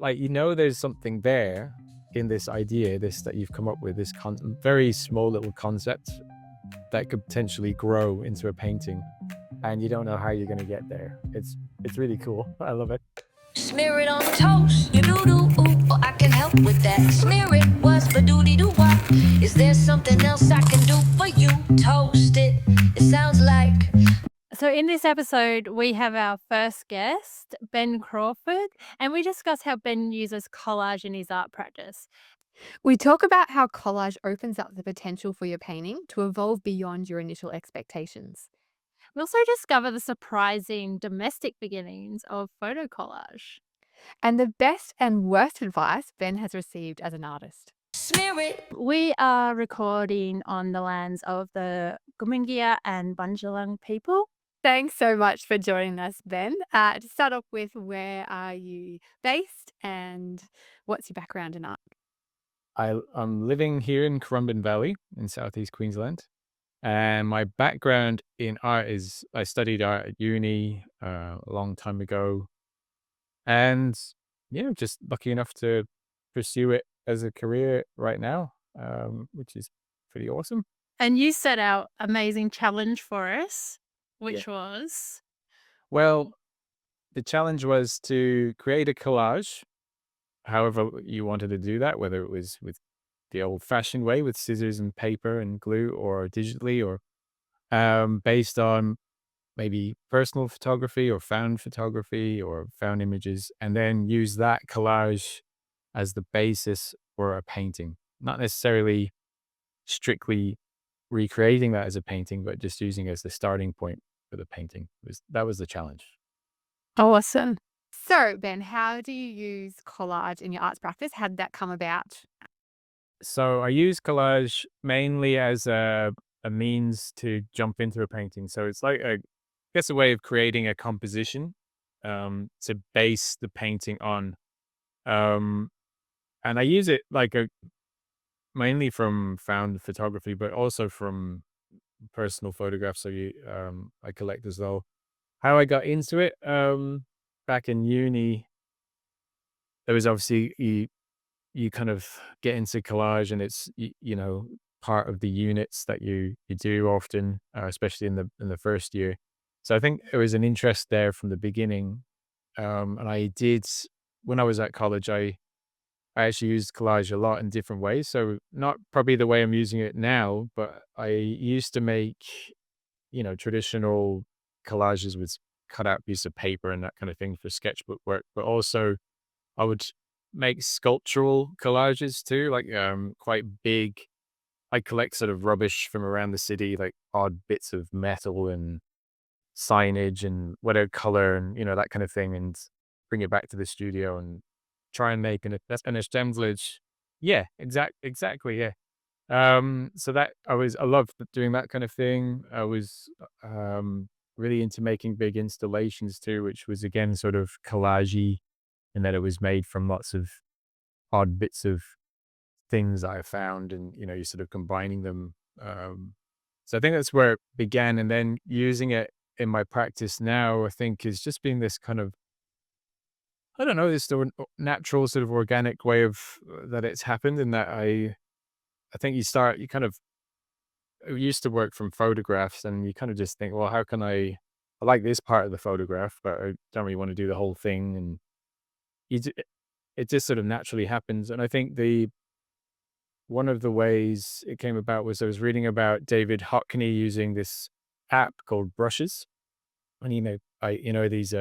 like, there's something there in this idea, this that you've come up with, this very small little concept that could potentially grow into a painting, and you don't know how you're going to get there. It's really cool. I love it. Smear it on toast, you do, oh, I can help with that. Smear it, what's for doody do what? Is there something else I can do for you? Toast it, it sounds like. So in this episode, we have our first guest, Ben Crawford, and we discuss how Ben uses collage in his art practice. We talk about how collage opens up the potential for your painting to evolve beyond your initial expectations. We also discover the surprising domestic beginnings of photo collage. And the best and worst advice Ben has received as an artist. Smear it. We are recording on the lands of the Gumingia and Bunjalung people. Thanks so much for joining us, Ben. To start off with, where are you based and what's your background in art? I'm living here in Currumbin Valley in southeast Queensland. And my background in art is I studied art at uni a long time ago. And yeah, just lucky enough to pursue it as a career right now, which is pretty awesome. And you set out amazing challenge for us, which was? Well, the challenge was to create a collage, however you wanted to do that, whether it was with the old-fashioned way with scissors and paper and glue, or digitally, or based on maybe personal photography or found photography or found images, and then use that collage as the basis for a painting. Not necessarily strictly recreating that as a painting, but just using it as the starting point for the painting. That was the challenge. Awesome. So, Ben, how do you use collage in your arts practice? How did that come about? So I use collage mainly as a means to jump into a painting. So it's like I guess a way of creating a composition to base the painting on. Um, and I use it like mainly from found photography, but also from personal photographs. So I collect as well. How I got into it, back in uni, there was obviously you kind of get into collage, and it's part of the units that you do often, especially in the first year. So I think there was an interest there from the beginning, and I did when I was at college. I actually used collage a lot in different ways. So not probably the way I'm using it now, but I used to make traditional collages with cut out piece of paper and that kind of thing for sketchbook work, but also I would make sculptural collages too, like quite big. I collect sort of rubbish from around the city, like odd bits of metal and signage and whatever color and that kind of thing, and bring it back to the studio and try and make an assemblage. Yeah, exactly, yeah. So that I loved doing that kind of thing. I was really into making big installations too, which was again sort of collagey, and that it was made from lots of odd bits of things that I found, and you're sort of combining them. So I think that's where it began, and then using it in my practice now, I think, is just being this kind of, I don't know, this sort of natural, sort of organic way of that it's happened, and that I think you kind of used to work from photographs, and you kind of just think, well, how can I like this part of the photograph, but I don't really want to do the whole thing, and it just sort of naturally happens. And I think one of the ways it came about was I was reading about David Hockney using this app called Brushes, and these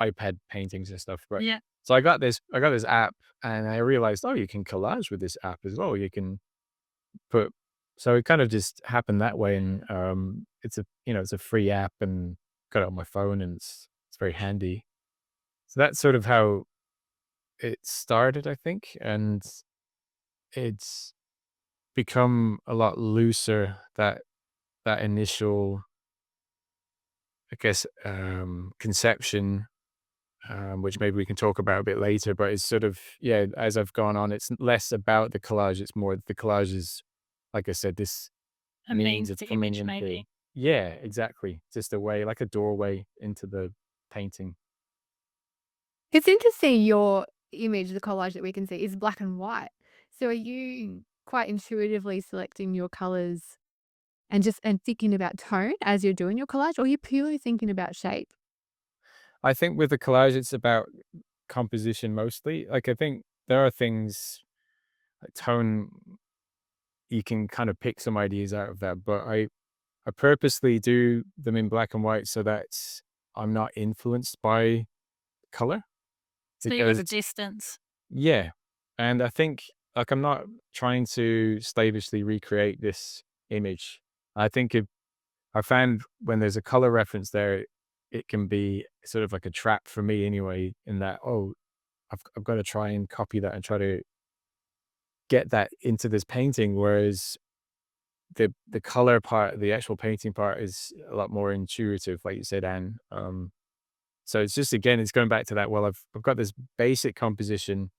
iPad paintings and stuff, right? Yeah. So I got this app, and I realized, oh, you can collage with this app as well. You can put, so it kind of just happened that way, and it's a free app, and got it on my phone, and it's very handy. So that's sort of how it started, I think, and it's become a lot looser, that initial, I guess, conception, which maybe we can talk about a bit later. But it's sort of, yeah, as I've gone on, it's less about the collage. It's more the collage is, like I said, this A means means it's to coming image, into, maybe. yeah, exactly, just a way, like a doorway into the painting. It's interesting your image, the collage that we can see, is black and white. So are you quite intuitively selecting your colors and thinking about tone as you're doing your collage, or are you purely thinking about shape? I think with the collage, it's about composition mostly. Like, I think there are things like tone, you can kind of pick some ideas out of that, but I purposely do them in black and white so that I'm not influenced by color So you got because a distance. yeah. And I think like I'm not trying to slavishly recreate this image. I think if I found when there's a color reference there, it can be sort of like a trap for me anyway, in that, oh, I've got to try and copy that and try to get that into this painting. Whereas the color part, the actual painting part is a lot more intuitive, like you said, Anne. So it's just, again, it's going back to that. Well, I've got this basic composition.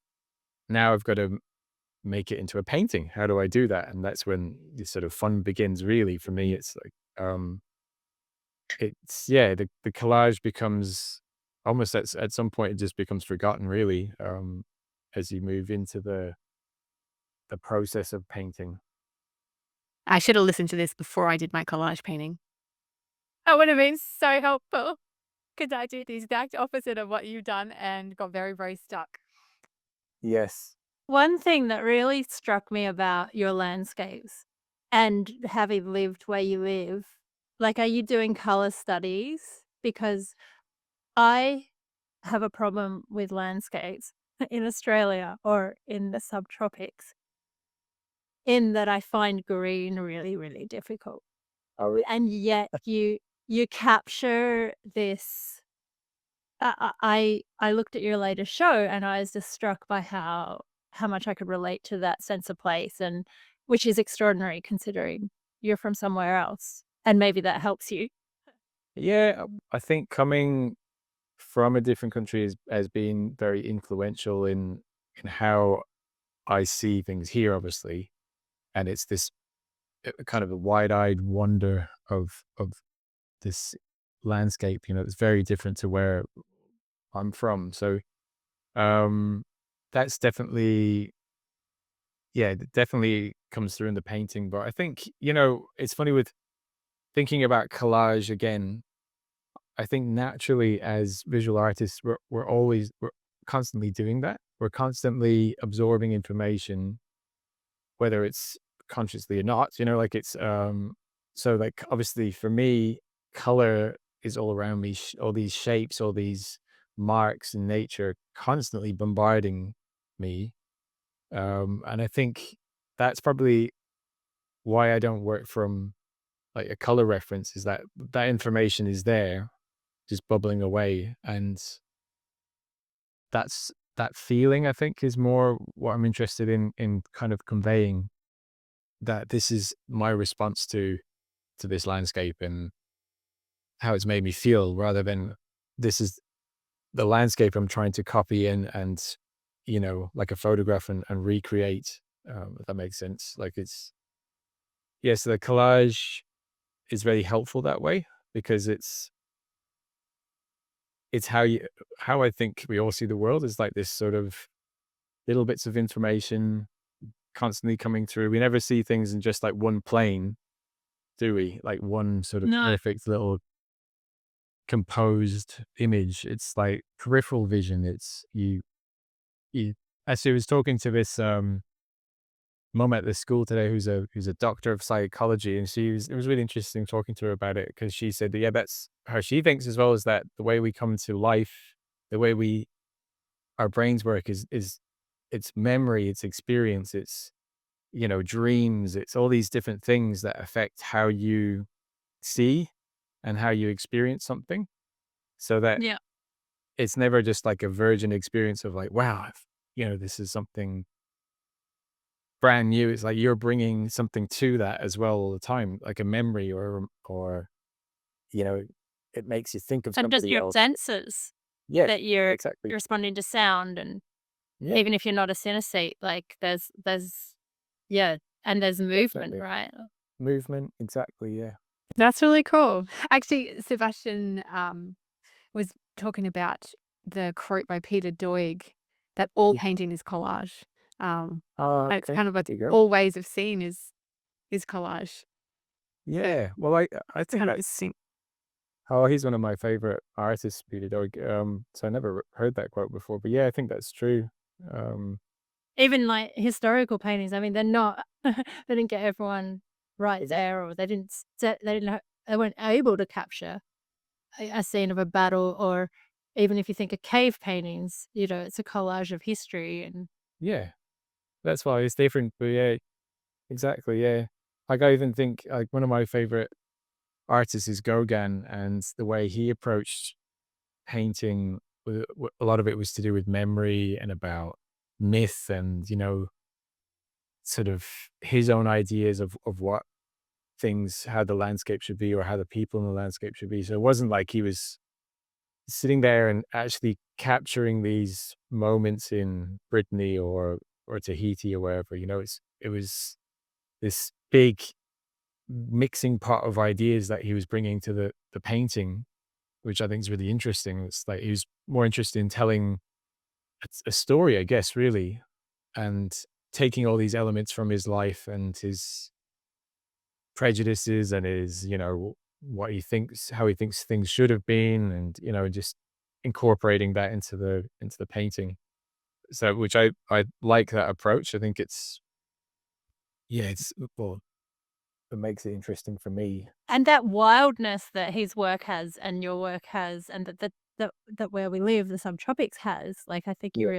Now I've got to make it into a painting. How do I do that? And that's when the sort of fun begins, really, for me. It's like, it's, yeah, the collage becomes almost at some point, it just becomes forgotten, really, as you move into the process of painting. I should have listened to this before I did my collage painting. That would have been so helpful because I did the exact opposite of what you've done and got very, very stuck. Yes. One thing that really struck me about your landscapes and having lived where you live, like, are you doing color studies? Because I have a problem with landscapes in Australia or in the subtropics, in that I find green really, really difficult. Oh, And yet you capture this. I looked at your latest show and I was just struck by how much I could relate to that sense of place, and which is extraordinary considering you're from somewhere else, and maybe that helps you. yeah. I think coming from a different country has been very influential in how I see things here, obviously. And it's this kind of a wide-eyed wonder of this landscape. It's very different to where I'm from. So um that's definitely, yeah, it definitely comes through in the painting. But I think, it's funny with thinking about collage again. I think naturally as visual artists, we're constantly doing that. We're constantly absorbing information, whether it's consciously or not, like it's so like obviously for me, color is all around me, all these shapes, all these marks in nature constantly bombarding me. And I think that's probably why I don't work from like a color reference, is that that information is there just bubbling away. And that feeling, I think, is more what I'm interested in kind of conveying, that this is my response to this landscape and how it's made me feel, rather than this is the landscape I'm trying to copy and like a photograph and recreate. If that makes sense. Like it's, yeah, so the collage is very helpful that way, because it's how I think we all see the world, is like this sort of little bits of information constantly coming through. We never see things in just like one plane, do we? Like one sort of No. perfect little composed image. It's like peripheral vision. It's you Actually, I was talking to this mom at the school today, who's a doctor of psychology, and it was really interesting talking to her about it, because she said that, yeah, that's how she thinks as well, is that the way we come to life, the way our brains work is it's memory, it's experience, it's dreams, it's all these different things that affect how you see and how you experience something. So that Yeah. it's never just like a virgin experience of like, wow, this is something brand new. It's like you're bringing something to that as well all the time, like a memory, or, you know, it makes you think of And just somebody your else. senses Yeah, that you're exactly. responding to sound, and Yeah, even if you're not a synesthete, like there's yeah, and there's movement, definitely. right? Movement, exactly. Yeah. That's really cool. Actually, Sebastian was talking about the quote by Peter Doig. that all painting is collage. And it's Okay. kind of like There you go. all ways of seeing is collage. Yeah. Well, I It's think kind of that's interesting. oh, he's one of my favorite artists, Peter Doig. So I never heard that quote before, but yeah, I think that's true. Um, Even, like, historical paintings, I mean, they're not they didn't get everyone right there, or they didn't set they didn't ha they weren't able to capture a scene of a battle, or even if you think of cave paintings, it's a collage of history and yeah, that's why it's different. But yeah, exactly. Yeah, like I even think like one of my favorite artists is Gauguin, and the way he approached painting, a lot of it was to do with memory and about myth, and sort of his own ideas of what things, how the landscape should be, or how the people in the landscape should be. So it wasn't like he was sitting there and actually capturing these moments in Brittany or Tahiti or wherever. It was this big mixing pot of ideas that he was bringing to the painting, which I think is really interesting. It's like he was more interested in telling a story, I guess, really, and taking all these elements from his life and his prejudices and his, what he thinks, how he thinks things should have been, and just incorporating that into the painting. So, which I like that approach. I think it's yeah, it's well, it makes it interesting for me. and that wildness that his work has and your work has, and that where we live, the subtropics has, like, I think Yeah.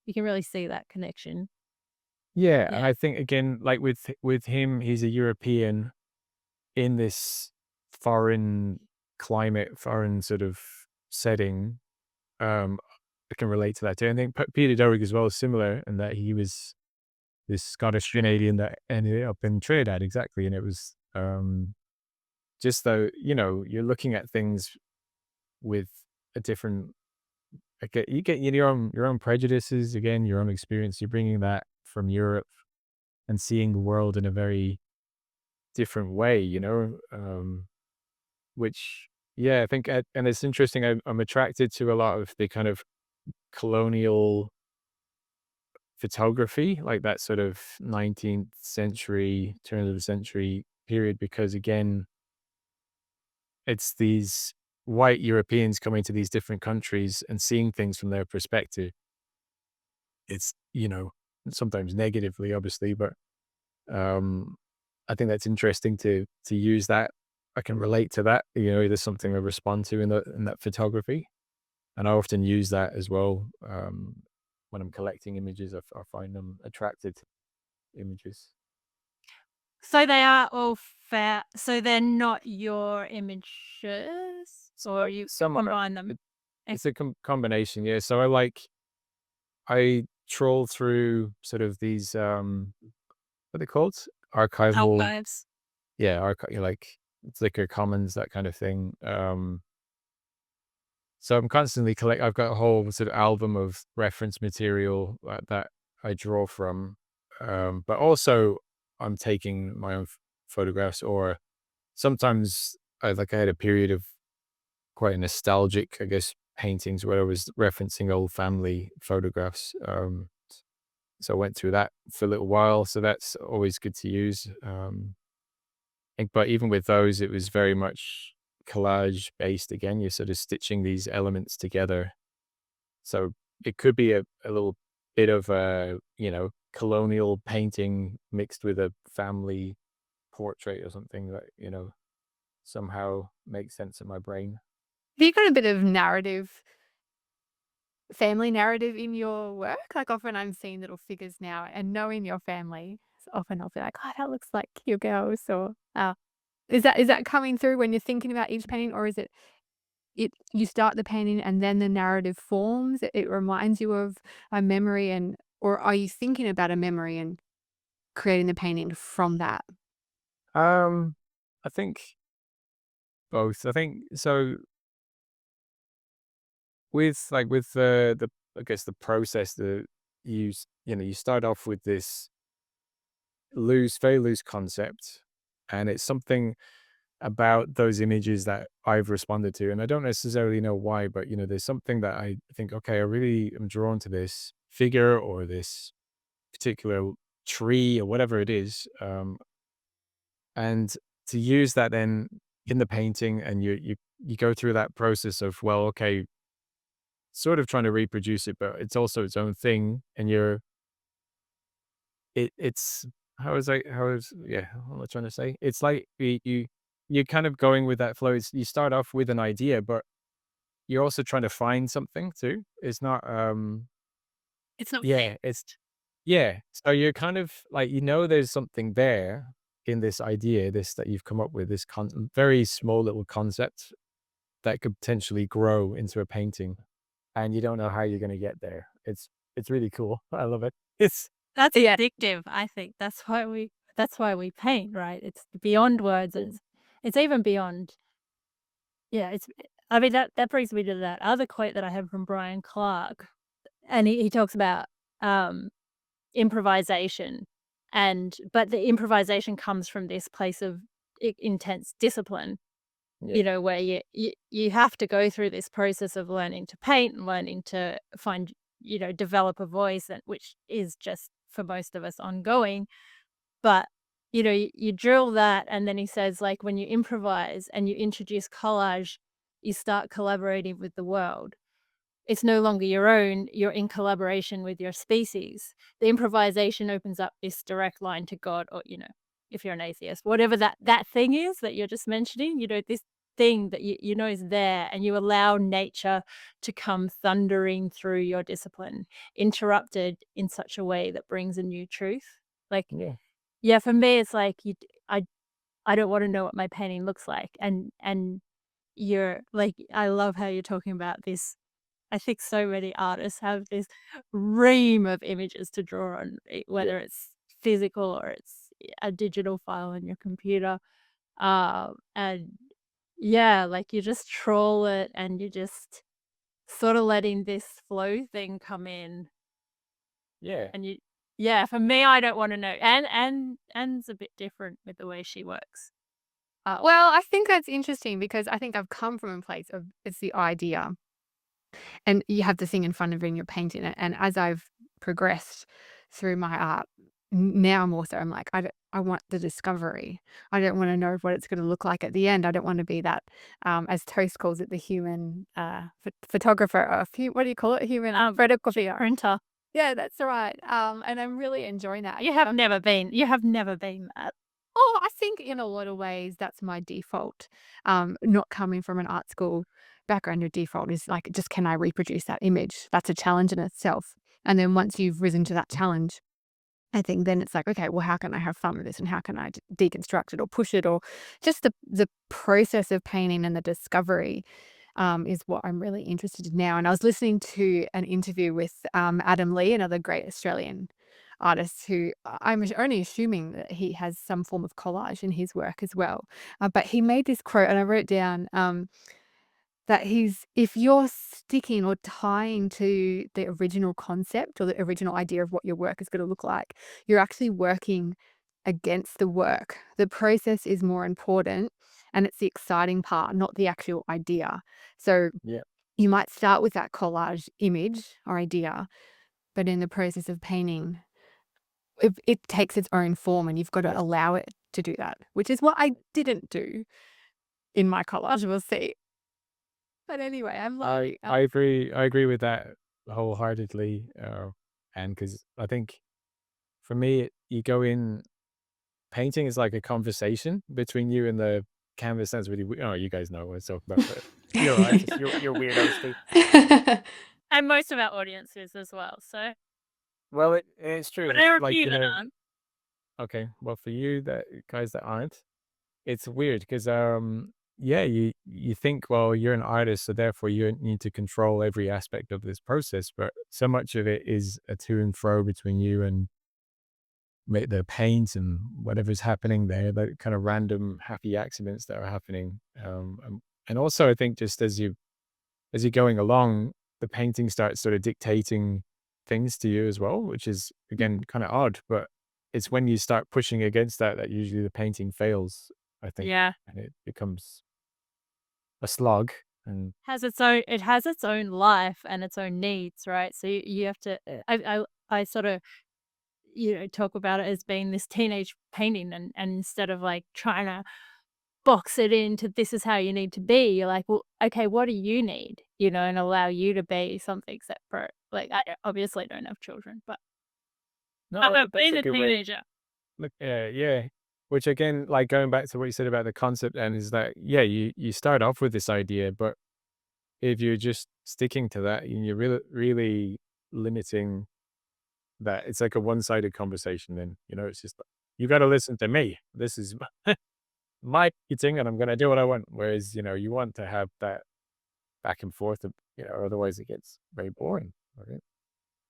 you can really see that connection. Yeah, and Yeah. I think again, like with him, he's a European in this foreign climate, foreign sort of setting. Um, I can relate to that too. I think Peter Doig as well is similar in that he was this Scottish Canadian that ended up in Trinidad, exactly, and it was just though you're looking at things with a different. You get your own prejudices again, your own experience. You're bringing that from Europe and seeing the world in a very different way, which, yeah, I think, and it's interesting. I'm attracted to a lot of the kind of colonial photography, like that sort of 19th century, turn of the century period, because again, it's these white Europeans coming to these different countries and seeing things from their perspective. It's, sometimes negatively, obviously, but um, I think that's interesting to use that. I can relate to that. There's something I respond to in that photography, and I often use that as well when I'm collecting images. I find them attracted to images. So they are all fair, so they're not your images, or you Some are. combine them? It, Eh, it's a combination, yeah. So I troll through sort of these what are they called? Archival, archives. yeah, like Flickr Commons, that kind of thing. So I'm constantly I've got a whole sort of album of reference material that I draw from, but also I'm taking my own photographs, or sometimes I had a period of quite nostalgic, I guess, paintings where I was referencing old family photographs. So I went through that for a little while. So that's always good to use. But even with those, it was very much collage based. Again, you're sort of stitching these elements together. So it could be a little bit of a, colonial painting mixed with a family portrait or something that, somehow makes sense in my brain. Have you got a bit of family narrative in your work? Like, often I'm seeing little figures now, and knowing your family, so often I'll be like, "Oh, that looks like your girls," or, is that coming through when you're thinking about each painting, or is it you start the painting and then the narrative forms, it reminds you of a memory, and or are you thinking about a memory and creating the painting from that? Um, I think both. I think so with the I guess the process that you start off with this very loose concept, and it's something. about those images that I've responded to. And I don't necessarily know why, but there's something that I think, okay, I really am drawn to this figure or this particular tree or whatever it is. And to use that then in the painting, and you go through that process of, well, okay, sort of trying to reproduce it, but it's also its own thing. And it's yeah, what am I trying to say? It's like you're kind of going with that flow. You start off with an idea, but you're also trying to find something too. It's not It's not yeah, fixed. it's yeah. So you're kind of like, there's something there in this idea, this that you've come up with, this very small little concept that could potentially grow into a painting, and you don't know how you're going to get there. It's really cool. I love it. It's That's Yeah. addictive, I think. That's why we paint, right? It's beyond words. It's even beyond. Yeah, I mean, that brings me to that other quote that I have from Brian Clark, and he talks about, um, improvisation, but the improvisation comes from this place of intense discipline, yeah, where you have to go through this process of learning to paint and learning to find, develop a voice, and which is just, for most of us, ongoing. But, you drill that, and then he says, like, when you improvise and you introduce collage, you start collaborating with the world. It's no longer your own, you're in collaboration with your species. The improvisation opens up this direct line to God, or, if you're an atheist, whatever that thing is that you're just mentioning, this thing that you know is there, and you allow nature to come thundering through your discipline, interrupted in such a way that brings a new truth. Like, yeah, yeah, for me, it's like I don't wanna know what my painting looks like, and you're like, I love how you're talking about this. I think so many artists have this ream of images to draw on, yeah, whether it's physical or it's a digital file on your computer, and yeah, like, you just troll it, and you just sorta letting this flow thing come in. yeah. And yeah, for me, I don't wanna know. Anne's a bit different with the way she works. Well, I think that's interesting because I think I've come from a place of it's the idea, and you have the thing in front of you and you're painting it. And as I've progressed through my art, now more so, I'm like, I want the discovery. I don't want to know what it's going to look like at the end. I don't want to be that, as Toast calls it, the human photographer. Or what do you call it? Human photocopier. Printer. Yeah, that's right. And I'm really enjoying that. You have never been that. Oh, I think in a lot of ways that's my default. Not coming from an art school background, your default is like, just can I reproduce that image? That's a challenge in itself. And then once you've risen to that challenge, I think then it's like, okay, well, how can I have fun with this, and how can I deconstruct it or push it, or just the process of painting and the discovery is what I'm really interested in now. And I was listening to an interview with Adam Lee, another great Australian artist who I'm only assuming that he has some form of collage in his work as well. But he made this quote, and I wrote down that if you're sticking or tying to the original concept or the original idea of what your work is going to look like, you're actually working against the work. The process is more important, and it's the exciting part, not the actual idea. So Yeah. you might start with that collage image or idea, but in the process of painting, it takes its own form, and you've got to Yeah. allow it to do that, which is what I didn't do in my collage. We'll see. But anyway, I'm I loving. I agree. I agree with that wholeheartedly. And because I think for me, you go in painting is like a conversation between you and the canvas. Sounds really oh, you guys know what I'm talking about, but you're artists, you're weirdos too. And most of our audiences as well, so Well, it's but true. there are a Like, few that aren't. okay, well, for you, that guys that aren't, it's weird because yeah, you think, well, you're an artist, so therefore you need to control every aspect of this process, but so much of it is a to and fro between you and the paint and whatever's happening there, the kind of random happy accidents that are happening. And also, I think just as you're going along, the painting starts sort of dictating things to you as well, which is again kind of odd, but it's when you start pushing against that that usually the painting fails. I think, Yeah. and it becomes a slog. And It has its own life and its own needs, right? So you have to I sort of, talk about it as being this teenage painting, and instead of like trying to box it into this is how you need to be, you're like, well, okay, what do you need? And allow you to be something separate. Like obviously don't have children, but no, that's being a a good way. teenager. Look, yeah. Which again, like going back to what you said about the concept, and is that yeah, you start off with this idea, but if you're just sticking to that, and you're really limiting that, it's like a one-sided conversation. Then it's just like, you got to listen to me. This is my thing, and I'm gonna do what I want. Whereas you want to have that back and forth, otherwise it gets very boring. Right?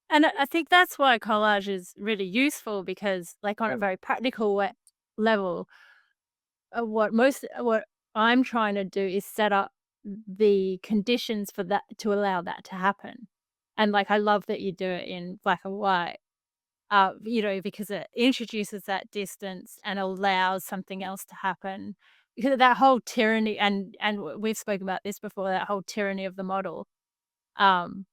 And I think that's why collage is really useful because, like, on a very practical level, what I'm trying to do is set up the conditions for that to allow that to happen. And like, I love that you do it in black and white, because it introduces that distance and allows something else to happen. Because that whole tyranny, and we've spoken about this before, that whole tyranny of the model. Um,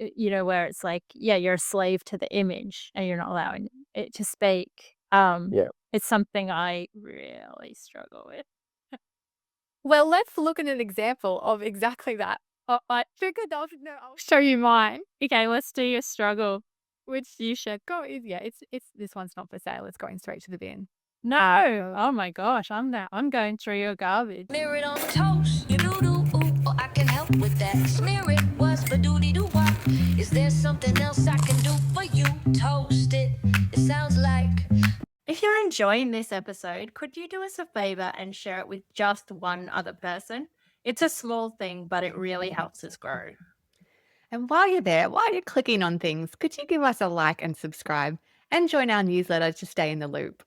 where it's like, yeah, you're a slave to the image and you're not allowing it to speak. Yeah. It's something I really struggle with. Well, let's look at an example of exactly that. I figured I'll show you mine, Okay, let's do your struggle. which you should go. Yeah, it's this one's not for sale. It's going straight to the bin. No, oh my gosh, I'm going through your garbage. Smear it on toast, you do ooh, oh, I can help with that. Smear it was for doody doo wop. Is there something else I can do for you? Toast it. It sounds like If you're enjoying this episode, could you do us a favor and share it with just one other person? It's a small thing, but it really helps us grow. And while you're there, while you're clicking on things, could you give us a like and subscribe and join our newsletter to stay in the loop?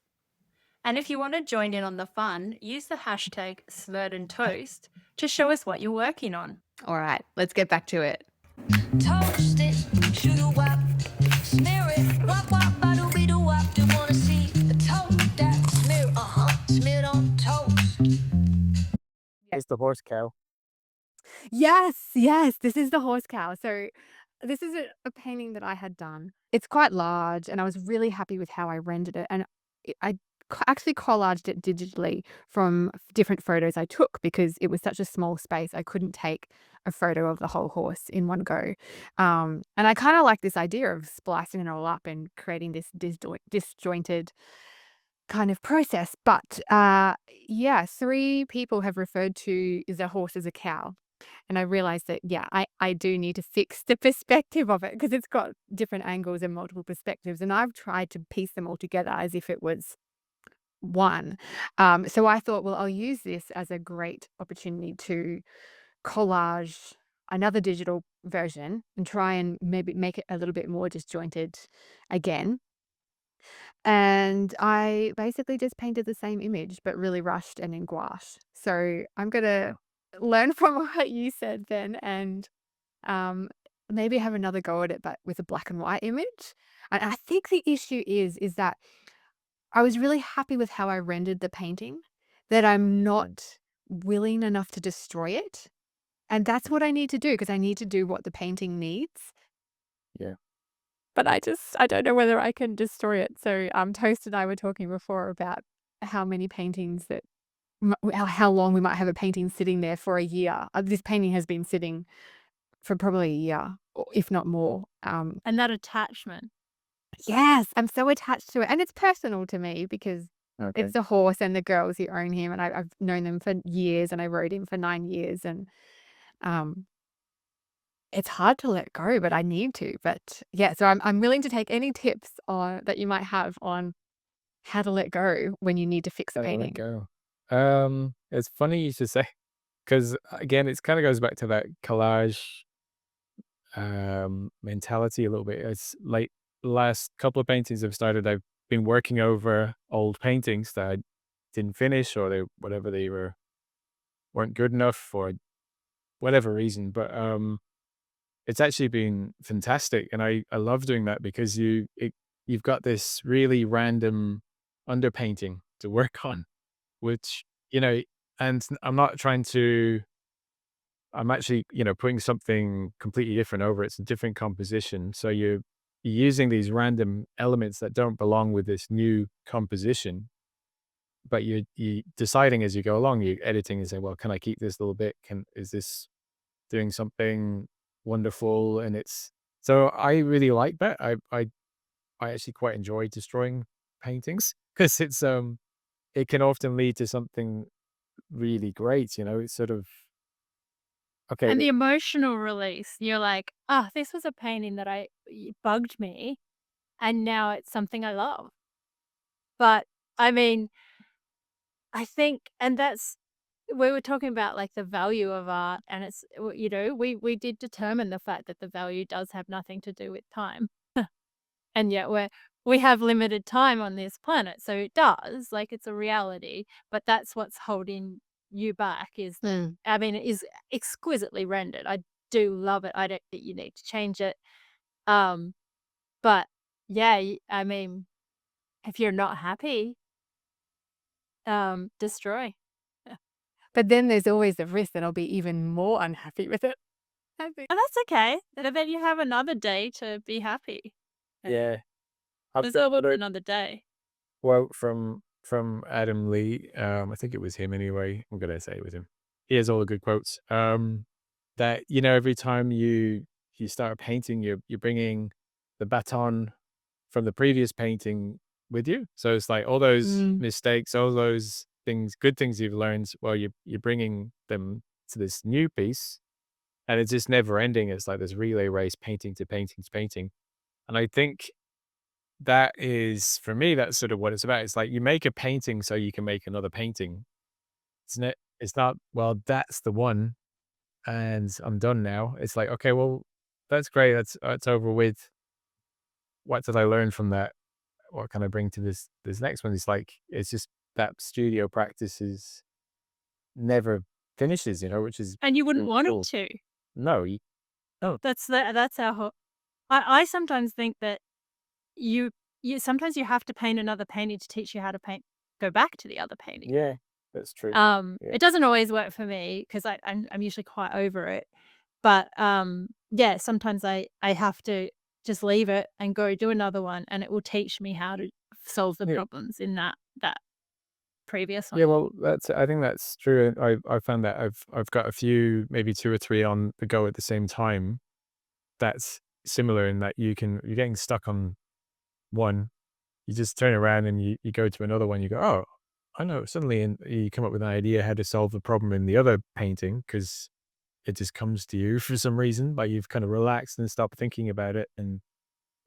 And if you want to join in on the fun, use the hashtag Smerdon Toast to show us what you're working on. All right, let's get back to it. toast it, shoo doo wop. Smear it, wop wop, ba doo be doo wop. Do wanna see the toast that smear, smeared on toast. It's the horse cow. Yes, this is the horse cow. So this is a painting that I had done. It's quite large, and I was really happy with how I rendered it. And I actually collaged it digitally from different photos I took because it was such a small space. I couldn't take a photo of the whole horse in one go. And I kind of like this idea of splicing it all up and creating this disjointed kind of process. But yeah, 3 people have referred to the horse as a cow. And I realized that, yeah, I do need to fix the perspective of it because it's got different angles and multiple perspectives. And I've tried to piece them all together as if it was one. So I thought, well, I'll use this as a great opportunity to collage another digital version and try and maybe make it a little bit more disjointed again. And I basically just painted the same image, but really rushed and in gouache. So I'm going to learn from what you said then and um, maybe have another go at it, but with a black and white image. And I think the issue is that I was really happy with how I rendered the painting, that I'm not willing enough to destroy it. And that's what I need to do because I need to do what the painting needs. Yeah. But I don't know whether I can destroy it. So Toast and I were talking before about how many paintings that how long we might have a painting sitting there for a year. This painting has been sitting for probably a year, or if not more. And that attachment. Yes, I'm so attached to it, and it's personal to me because Okay. it's the horse and the girls who own him, and I've known them for years, and I rode him for 9 years, and um, it's hard to let go, but I need to. But yeah, so I'm willing to take any tips on that you might have on how to let go when you need to fix a Gotta let painting. go. It's funny you should say, because again, it kind of goes back to that collage mentality a little bit. It's like last couple of paintings I've been working over old paintings that I didn't finish, or they weren't good enough for whatever reason. But it's actually been fantastic, and I love doing that because you've got this really random underpainting to work on, which you know, and I'm not trying to, I'm actually, putting something completely different over it. It's a different composition. So you're using these random elements that don't belong with this new composition, but you deciding as you go along, you're editing and saying, well, can I keep this little bit? Is this doing something wonderful? And it's, so I really like that. I actually quite enjoy destroying paintings because it can often lead to something really great. It's sort of, okay. And the emotional release, you're like, "Ah, this was a painting that bugged me, and now it's something I love." But, I mean, I think and that's we were talking about, like, the value of art, and we did determine the fact that the value does have nothing to do with time, and yet we have limited time on this planet, so it does, like, it's a reality, but that's what's holding you back is Mm. I mean, it is exquisitely rendered. I do love it. I don't think you need to change it. Um, but yeah, I mean, if you're not happy, destroy. Yeah. But then there's always the risk that I'll be even more unhappy with it. I think. And that's okay. Then you have another day to be happy. Yeah. I've There's got always another another day. quote from Adam Lee. I think it was him anyway. I'm gonna say it was him. He has all the good quotes. That every time you start painting, you're bringing the baton from the previous painting with you. So it's like all those Mm. mistakes, all those things, good things you've learned. Well, you're bringing them to this new piece, and it's just never ending. It's like this relay race, painting to painting to painting. And I think that is, for me, that's sort of what it's about. It's like you make a painting so you can make another painting. Isn't it? It's not, well, that's the one and I'm done now. It's like, okay, well, that's great. That's over with. What did I learn from that? What can I bring to this next one? It's like it's just that studio practice is never finishes, which is And you wouldn't really want it cool. to. No, no. That's our whole I sometimes think that you sometimes you have to paint another painting to teach you how to go back to the other painting. Yeah, that's true. Yeah. It doesn't always work for me because I'm usually quite over it. But, yeah, sometimes I have to just leave it and go do another one, and it will teach me how to solve the Yeah. problems in that previous one. Yeah, well, I think that's true. I found that I've got a few, maybe 2 or 3 on the go at the same time. That's similar in that you're getting stuck on one, you just turn around and you go to another one, you go, "Oh, I know." Suddenly, and you come up with an idea how to solve the problem in the other painting because it just comes to you for some reason, like you've kind of relaxed and stopped thinking about it. And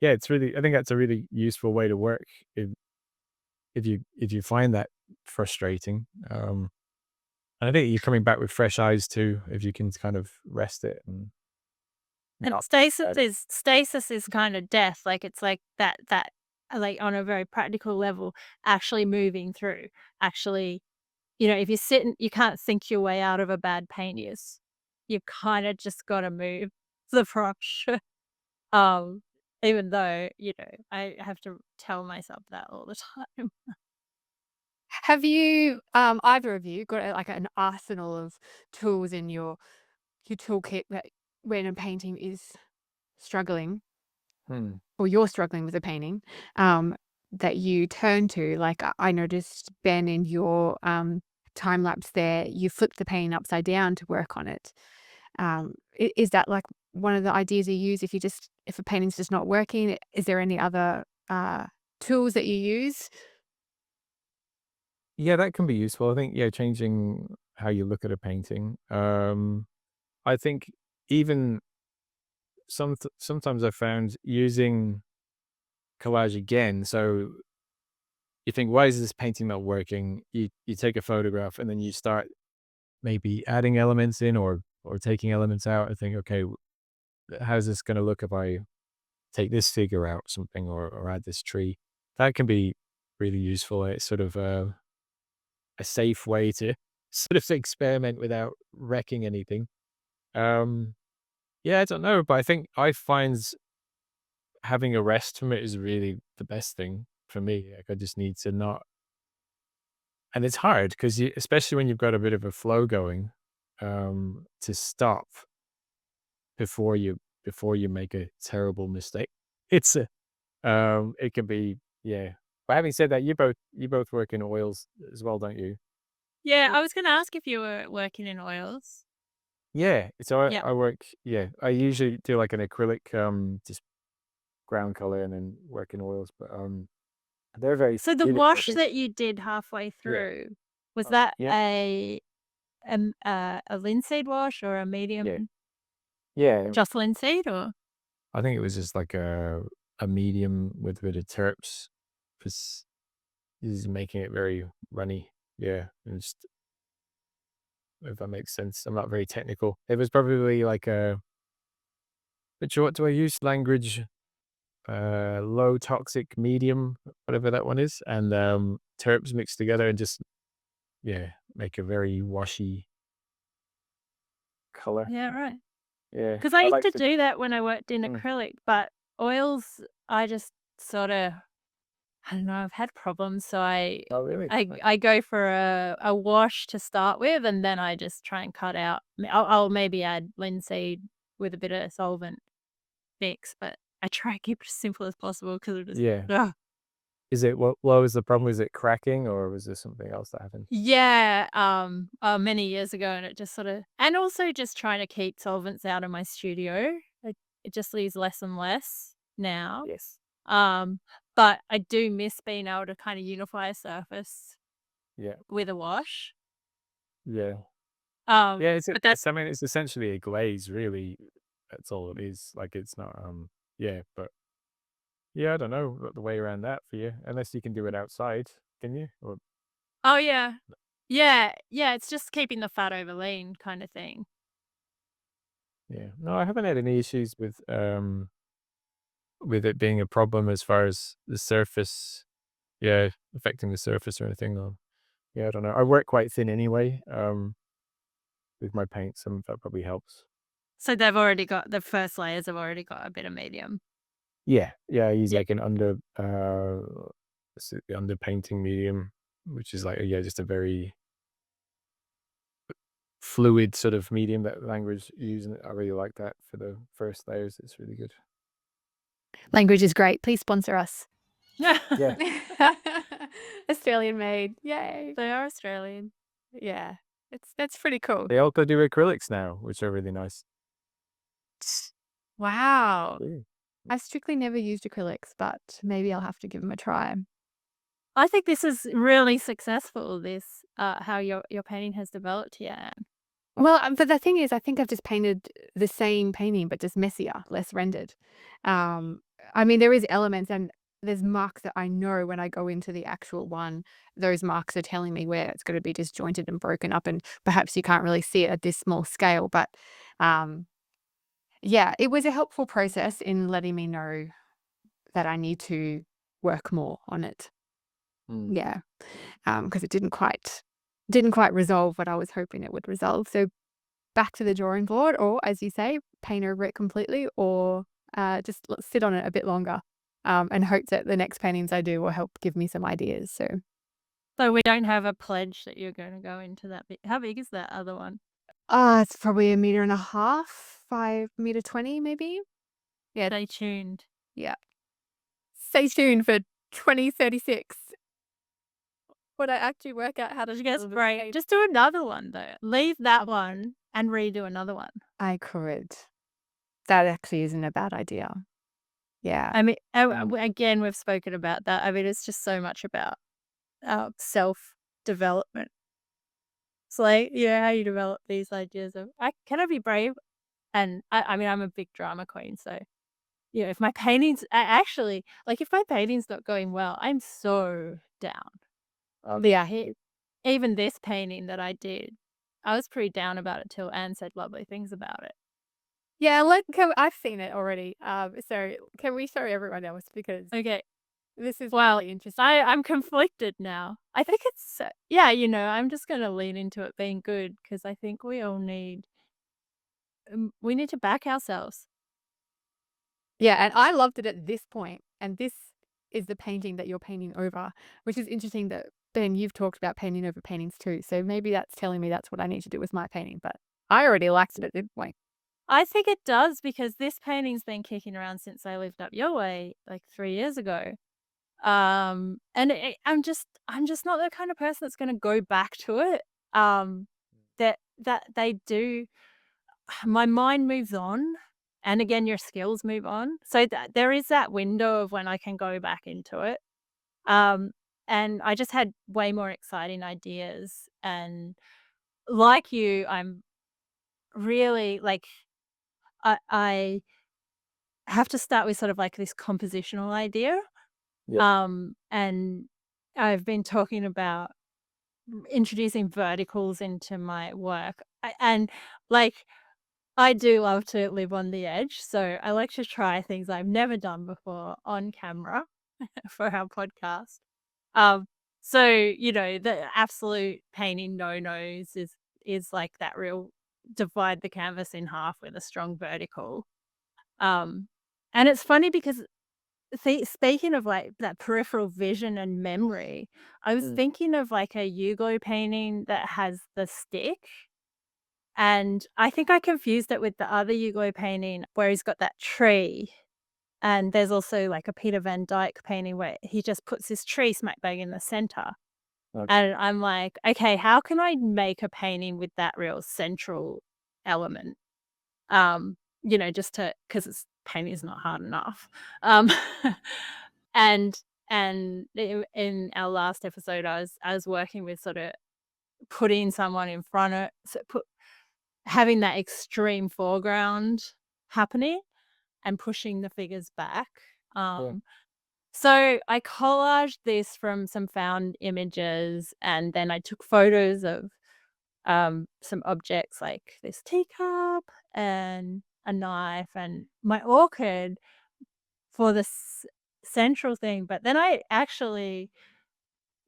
yeah, it's really, I think that's a really useful way to work if you find that frustrating. And I think you're coming back with fresh eyes too, if you can kind of rest it and And not think about it. stasis is kinda death, like, it's like that like, on a very practical level, actually moving through, actually if you sit and you can't think your way out of a bad pain, you kinda just gotta move the brush. Um, even though, I have to tell myself that all the time. Have you, either of you, got like an arsenal of tools in your toolkit that when a painting is struggling Hmm. or you're struggling with a painting, um, that you turn to? Like I noticed, Ben, in your time lapse there, you flip the painting upside down to work on it. Is that like one of the ideas you use if a painting's just not working? Is there any other tools that you use? Yeah, that can be useful. I think, yeah, changing how you look at a painting. I think even sometimes I found using collage again. So you think, why is this painting not working? You take a photograph and then you start maybe adding elements in or taking elements out and think, okay, how's this going to look if I take this figure out, something, or add this tree? That can be really useful. It's sort of a safe way to sort of experiment without wrecking anything. Um, yeah, I don't know, but I think I find having a rest from it is really the best thing for me. Like I just need to not and it's hard because especially when you've got a bit of a flow going, to stop before you make a terrible mistake. It's a it can be, yeah. But having said that, you both work in oils as well, don't you? Yeah, I was gonna ask if you were working in oils. Yeah. So Yep. I work, yeah. I usually do like an acrylic, just ground color and then work in oils, but they're very So the familiar. I wash think. that you did halfway Yeah. through, was that Yeah. a linseed wash or a Yeah. medium Yeah. just linseed or? I think it was just like a medium with a bit of terps. Because is making it very runny. Yeah. And just if that makes sense. I'm not very technical. It was probably like a which what do I use? Language low toxic medium, whatever that one is, and terps mixed together and just yeah, make a very washy color. Yeah, right. Yeah. Because I I used like to to do that when I worked in mm. acrylic, but oils, I just sorta I don't know, I've had problems, so Oh really? I go for a wash to start with, and then I just try and cut out I'll maybe add linseed with a bit of solvent mix, but I try and keep it as simple as possible because it just Yeah. ugh. Is it what was the problem? Was it cracking or was there something else that happened? Yeah, many years ago, and it just sorta and also just trying to keep solvents out of my studio. It just leaves less and less now. Yes. Um, but I do miss being able to kinda unify a surface Yeah. with a wash. Yeah. Um, Yeah, but that it's I mean, it's essentially a glaze, really. That's all it is. Like, it's not, yeah, but yeah, I don't know the way around that for you, unless you can do it outside, can you? Or Oh, yeah. Yeah, it's just keeping the fat over lean kinda thing. yeah, no, I haven't had any issues with it being a problem as far as the surface, yeah, affecting the surface or anything. Or yeah, I don't know. I work quite thin anyway, with my paint, so that probably helps. So they've already got the first layers have already got a bit of medium. Yeah, yeah, I use Yeah. like an under painting medium, which is like yeah, just a very fluid sort of medium that language use, and I really like that for the first layers. It's really good. Language is great. Please sponsor us. Yeah, Australian made. Yay. They are Australian. Yeah. That's pretty cool. they also do acrylics now, which are really nice. Wow. Yeah. I've strictly never used acrylics, but maybe I'll have to give them a try. I think this is really successful, how your painting has developed here, Anne. Well, but the thing is, I think I've just painted the same painting, but just messier, less rendered. Um, I mean, there is elements and there's marks that I know when I go into the actual one, those marks are telling me where it's going to be disjointed and broken up, and perhaps you can't really see it at this small scale. But um, yeah, it was a helpful process in letting me know that I need to work more on it. Mm. Yeah, because it didn't quite resolve what I was hoping it would resolve. So back to the drawing board, or as you say, paint over it completely, or just sit on it a bit longer, and hope that the next paintings I do will help give me some ideas. So we don't have a pledge that you're gonna go into that big how big is that other one? It's probably 1.5 meters, 5 meter 20 maybe. Yeah, Stay tuned. yeah. Stay tuned for 2036 when I actually work out how to Just get build a spray paint. just do another one, though. Leave that one and redo another one. I could. That actually isn't a bad idea. Yeah. I mean, again, we've spoken about that. I mean, it's just so much about, self-development. It's like, how you develop these ideas of, can I be brave? And I mean, I'm a big drama queen, so, if my paintings actually, like, if my painting's not going well, I'm so down. Yeah, even this painting that I did, I was pretty down about it till Anne said lovely things about it. Yeah, I've seen it already. So can we show everyone else because Okay, this is well, really interesting. I'm conflicted now. I think it's, I'm just gonna lean into it being good because I think we need to back ourselves. Yeah, and I loved it at this point, and this is the painting that you're painting over, which is interesting that Ben, you've talked about painting over paintings too, so maybe that's telling me that's what I need to do with my painting, but I already liked it at this point. I think it does because this painting's been kicking around since I lived up your way, like 3 years ago. And I'm just not the kind of person that's gonna go back to it. That they do my mind moves on, and again, your skills move on. So that there is that window of when I can go back into it. Um, and I just had way more exciting ideas, and like you, I'm really like I have to start with sort of like this compositional idea. Yeah. And I've been talking about introducing verticals into my work. And like I do love to live on the edge, so I like to try things I've never done before on camera for our podcast. Um, so the absolute painting no-nos is like that real divide the canvas in half with a strong vertical. Um, and it's funny because speaking of like that peripheral vision and memory, I was Mm. thinking of like a Yugo painting that has the stick. And I think I confused it with the other Yugo painting where he's got that tree. And there's also like a Peter Van Dyke painting where he just puts this tree smack bang in the center. Okay. And I'm like, okay, how can I make a painting with that real central element? Just to because it's painting is not hard enough. Um, and in our last episode, I was working with sort of putting someone in front of having that extreme foreground happening and pushing the figures back. Yeah. So I collaged this from some found images, and then I took photos of some objects like this teacup and a knife and my orchid for the central thing. But then I actually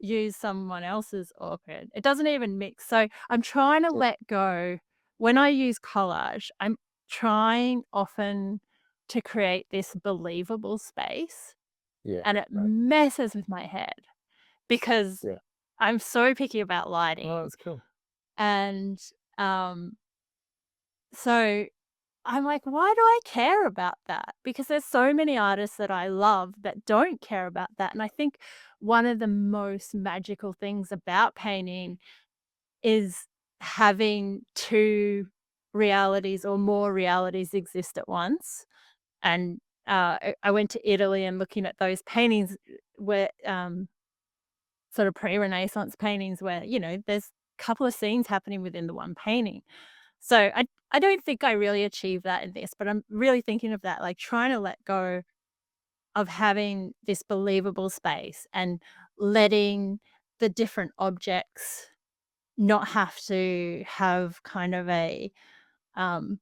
use someone else's orchid. It doesn't even mix. So I'm trying to Yeah. let go. When I use collage, I'm trying often to create this believable space, Yeah. and it Right. messes with my head because Yeah. I'm so picky about Oh, lighting. that's cool. And um, so I'm like, why do I care about that? Because there's so many artists that I love that don't care about that. And I think one of the most magical things about painting is having two realities or more realities exist at once. And I went to Italy and looking at those paintings where sort of pre-Renaissance paintings where, there's a couple of scenes happening within the one painting. So I don't think I really achieved that in this, but I'm really thinking of that, like trying to let go of having this believable space and letting the different objects not have to have kind of um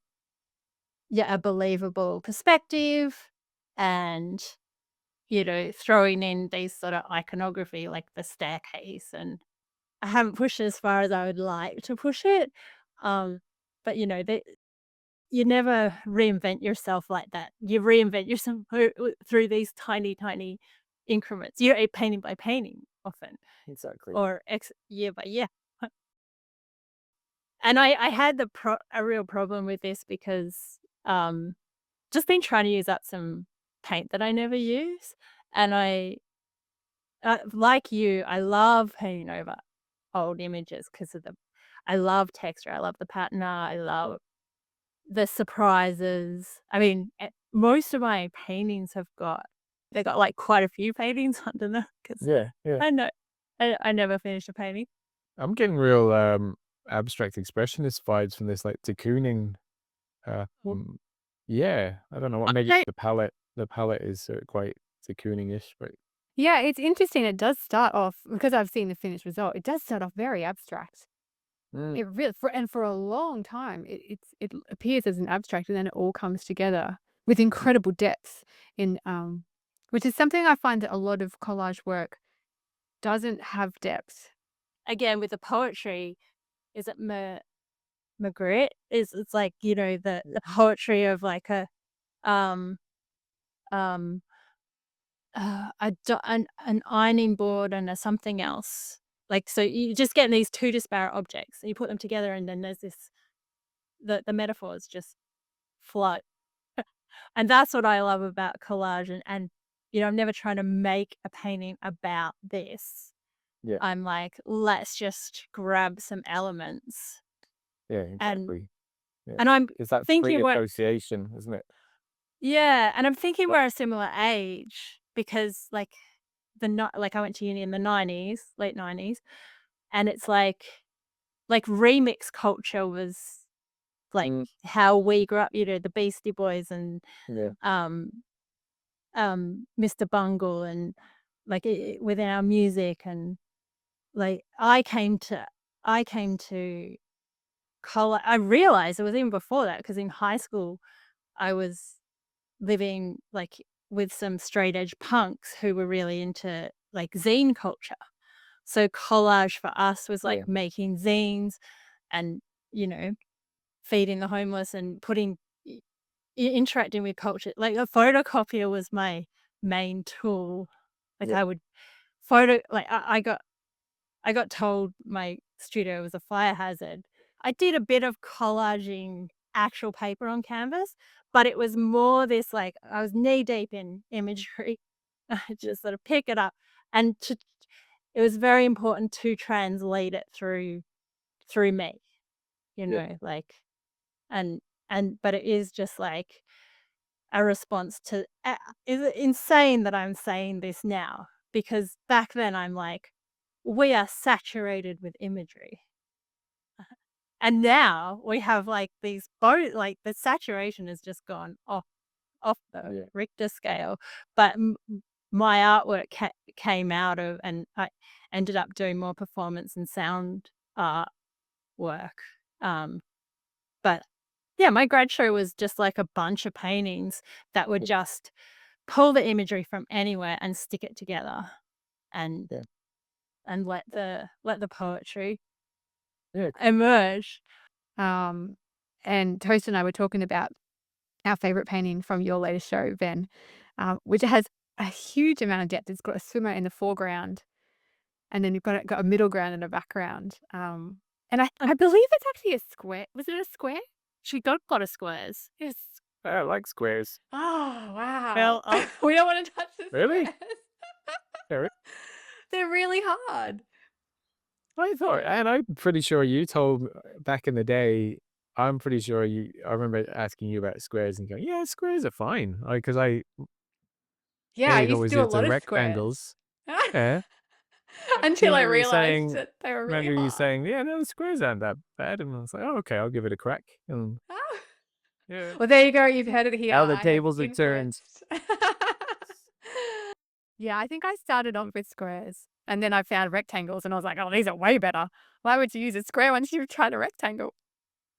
a believable perspective, and throwing in these sort of iconography like the staircase. And I haven't pushed it as far as I would like to push it. um but you never reinvent yourself like that. You reinvent yourself through these tiny, tiny increments. You're a painting by painting often, Exactly. or year by year. And I had a real problem with this because just been trying to use up some paint that I never use, and like you, I love painting over old images because I love texture, I love the patina, I love the surprises. I mean, most of my paintings they got, like, quite a few paintings under them because Yeah. Yeah. I know I never finished a painting. I'm getting real abstract expressionist vibes from this like de Kooning. Well, Yeah. I don't know what maybe Okay. the palette is quite de Kooning-ish, but Yeah, it's interesting. It does start off because I've seen the finished result. It does start off very abstract. mm, It really for a long time, it appears as an abstract, and then it all comes together with incredible depth in, which is something I find that a lot of collage work doesn't have depth. again, with the poetry, is it Magritte? It's like, the poetry of, like, um, um, an ironing board and a something else. Like, so you just getting these two disparate objects and you put them together and then there's this, the metaphors just flow. And that's what I love about collage, and I'm never trying to make a painting about this. Yeah. I'm like, let's just grab some elements Yeah, and exactly. Yeah. and I'm It's that free thinking association, isn't it? and I'm thinking we're a similar age because like I went to uni in the 90s, late 90s, and it's like remix culture was like Mm, how we grew up, the Beastie Boys and yeah. um Mr. Bungle and like within our music, and like I came to college. I realized it was even before that because in high school I was living like with some straight edge punks who were really into like zine culture. So collage for us was like Yeah. making zines and you know feeding the homeless and putting interacting with culture. Like a photocopier was my main tool. Like Yeah. I would like I got told my studio was a fire hazard. I did a bit of collaging actual paper on canvas, but it was more this like I was knee deep in imagery. I just sort of pick it up and it was very important to translate it through me, Yeah. like and but it is just like a response to is it insane that I'm saying this now? Because back then I'm like, we are saturated with imagery. And now we have like these both like the saturation has just gone off the Yeah. Richter scale. But my artwork came out of, and I ended up doing more performance and sound art work. Um, but yeah, my grad show was just like a bunch of paintings that would just pull the imagery from anywhere and stick it together and Yeah. let the poetry Yeah. emerge. And Toast and I were talking about our favorite painting from your latest show, Ben, which has a huge amount of depth. It's got a swimmer in the foreground, and then you've got a middle ground and a background. And I believe it's actually a square. Was it a square? She got a lot of squares. Yes. I like squares. Oh, wow. Well, We don't want to touch the Really? squares. Yeah, They're really hard. I thought, and I'm pretty sure you told back in the day. I'm pretty sure you. I remember asking you about squares and going, "Yeah, squares are fine." Because I Yeah, I nearly used to always do a into lot of squares. rectangles. Yeah. I Until I remember you realized saying, that they were really hard. "Yeah, no, the squares aren't that bad," and I was like, "Oh, okay, I'll give it a crack." And Ah. yeah, Well, there you go. You've heard it here. how the I have tables have turned. influenced. Yeah, I think I started off with squares and then I found rectangles and I was like, oh, these are way better. Why would you use a square once you've tried a rectangle?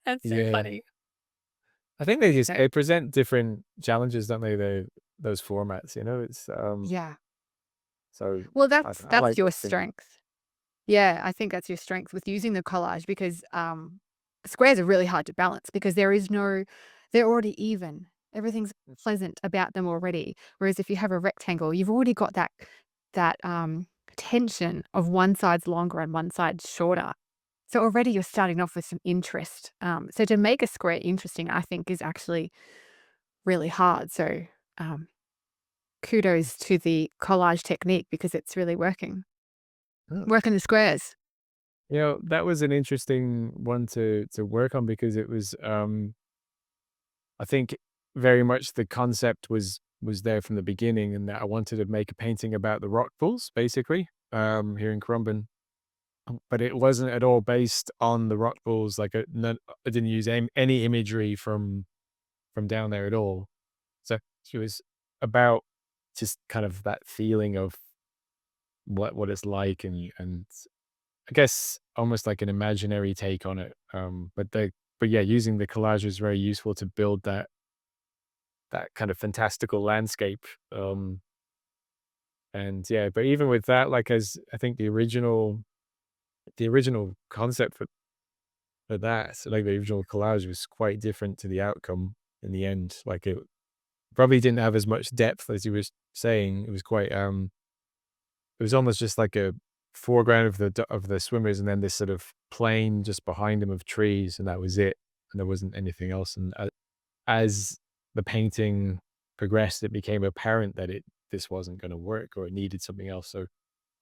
That's so Yeah, funny. I think No. they present different challenges, don't they? Those formats, it's Yeah. so Well, I don't know, I that's like your thinking. strength. Yeah, I think that's your strength with using the collage because squares are really hard to balance because they're already even. Everything's pleasant about them already. Whereas if you have a rectangle, you've already got that tension of one side's longer and one side's shorter. So already you're starting off with some interest. So to make a square interesting, I think is actually really hard. So um, kudos to the collage technique because it's really Oh. working the squares. That was an interesting one to work on because it was I think very much the concept was there from the beginning, and that I wanted to make a painting about the rock pools, basically, here in Crumban. But it wasn't at all based on the rock pools. Like I didn't use any imagery from down there at all. So she was about just kind of that feeling of what it's like, and I guess almost like an imaginary take on it. But yeah, using the collage was very useful to build that kind of fantastical landscape. And yeah, but even with that, like as I think the original concept for that, so like the original collage was quite different to the outcome in the end. Like it probably didn't have as much depth as you was saying. It was quite it was almost just like a foreground of the swimmers, and then this sort of plain just behind them of trees, and that was it. And there wasn't anything else. And as the painting progressed, it became apparent that this wasn't going to work, or it needed something else. So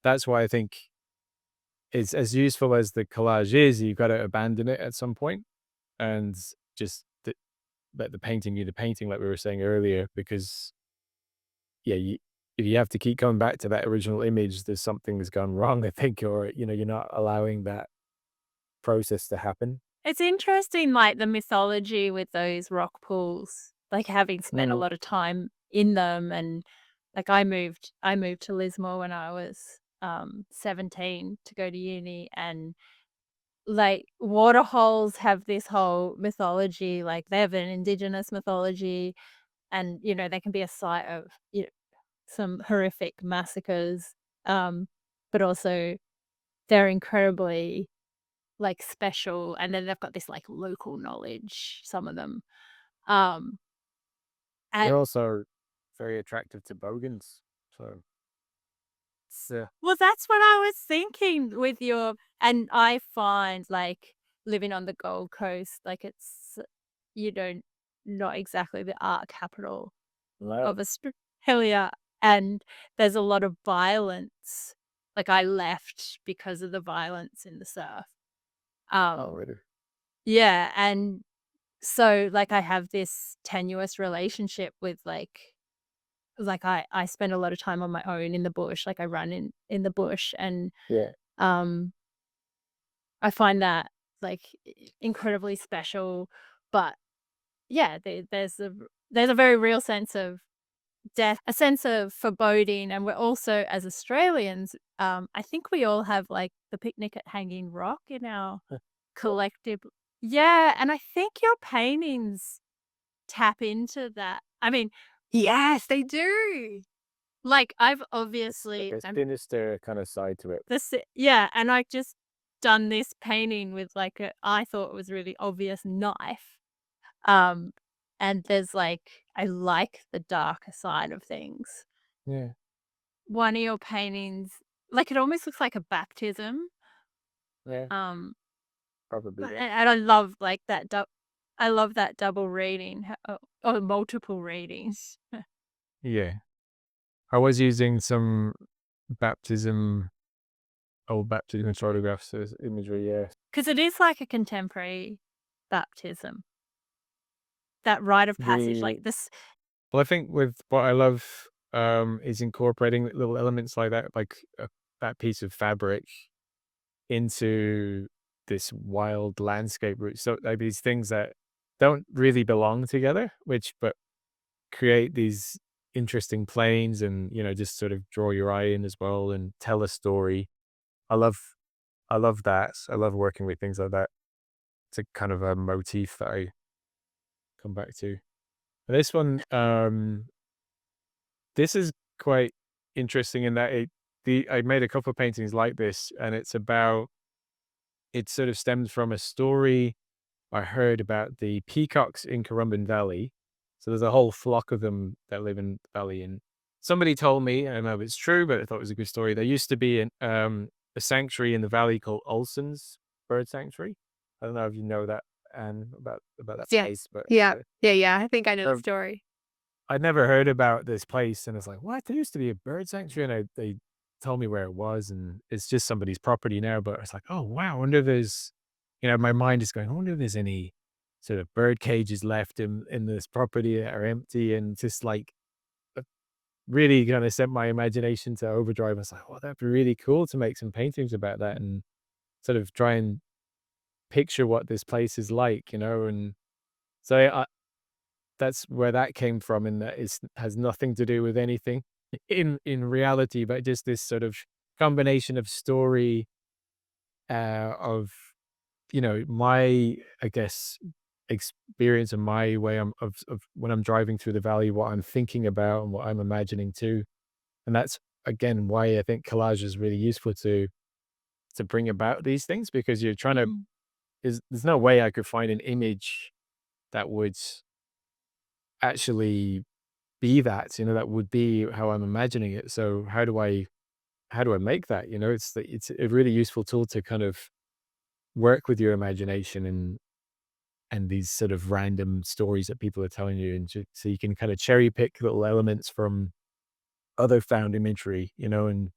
that's why I think it's as useful as the collage is. You've got to abandon it at some point and just let the painting be the painting, like we were saying earlier. Because yeah, if you have to keep coming back to that original image, there's something that's gone wrong, I think, or you're not allowing that process to happen. It's interesting, like, the mythology with those rock pools, like, having spent a Mm. lot of time in them, and, like, I moved to Lismore when I was, 17 to go to uni, and, like, waterholes have this whole mythology, like, they have an indigenous mythology, and, they can be a site of, some horrific massacres, but also they're incredibly, like, special, and then they've got this, like, local knowledge, some of them. Um, and They're also very attractive to bogans. So it's well, that's what I was thinking with your and I find, like, living on the Gold Coast, like, it's, not exactly the art capital no. of Australia, and there's a lot of violence. Like, I left because of the violence in the surf. Oh, Um, really? yeah, and so, like, I have this tenuous relationship with, I spend a lot of time on my own in the bush, like, I run in the bush, and, Yeah. um, I find that, like, incredibly special, but, yeah, there's a very real sense of death, a sense of foreboding, and we're also, as Australians, I think we all have, like, the picnic at Hanging Rock in our collective. Yeah, and I think your paintings tap into that. I mean, Yes, they do. like, I've Like obviously a sinister kind of side to it. yeah, and I just done this painting with, like, I thought it was really obvious knife. Um, and there's, like, I like the darker side of things. Yeah. One of your paintings, like, it almost looks like a baptism. Yeah. Um, Probably. and I love, like, I love that double reading, or multiple readings. Yeah. I was using some baptism, old baptism photographs as imagery. Yeah. 'Cause it is like a contemporary baptism, that rite of passage, The like this. Well, I think with what I love is incorporating little elements like that, like that piece of fabric into this wild landscape route. So like these things that don't really belong together, which but create these interesting planes, and just sort of draw your eye in as well and tell a story. I love I love that. I love working with things like that. It's a kind of a motif that I come back to. This one, this is quite interesting in that I made a couple of paintings like this, and it sort of stems from a story I heard about the peacocks in Currumbin Valley. So there's a whole flock of them that live in the valley, and somebody told me, I don't know if it's true, but I thought it was a good story. There used to be a sanctuary in the valley called Olson's Bird Sanctuary. I don't know if you know that, and about that Yes. place, but Yeah. Yeah, I think I know the uh, story. I'd never heard about this place, and it's like, "What? There used to be a bird sanctuary," and they told me where it was, and it's just somebody's property now, but it's like, "Oh, wow, I wonder if there's," my mind is going, "I wonder if there's any sort of bird cages left in this property that are empty," and just, like, uh, really kinda sent my imagination to overdrive. I was like, "Oh, that'd be really cool to make some paintings about that and sort of try and picture what this place is like," and so that's where that came from, and that is has nothing to do with anything in reality, but just this sort of combination of story, of, my, I guess, experience and my way of when I'm driving through the valley, what I'm thinking about and what I'm imagining too. And that's, again, why I think collage is really useful to bring about these things, because you're trying to Mm. there's no way I could find an image that would actually be that, that would be how I'm imagining it. So how do I how do I make that? You know, it's a really useful tool to kind of work with your imagination and these sort of random stories that people are telling you, and so you can kind of cherry pick little elements from other found imagery, you know, and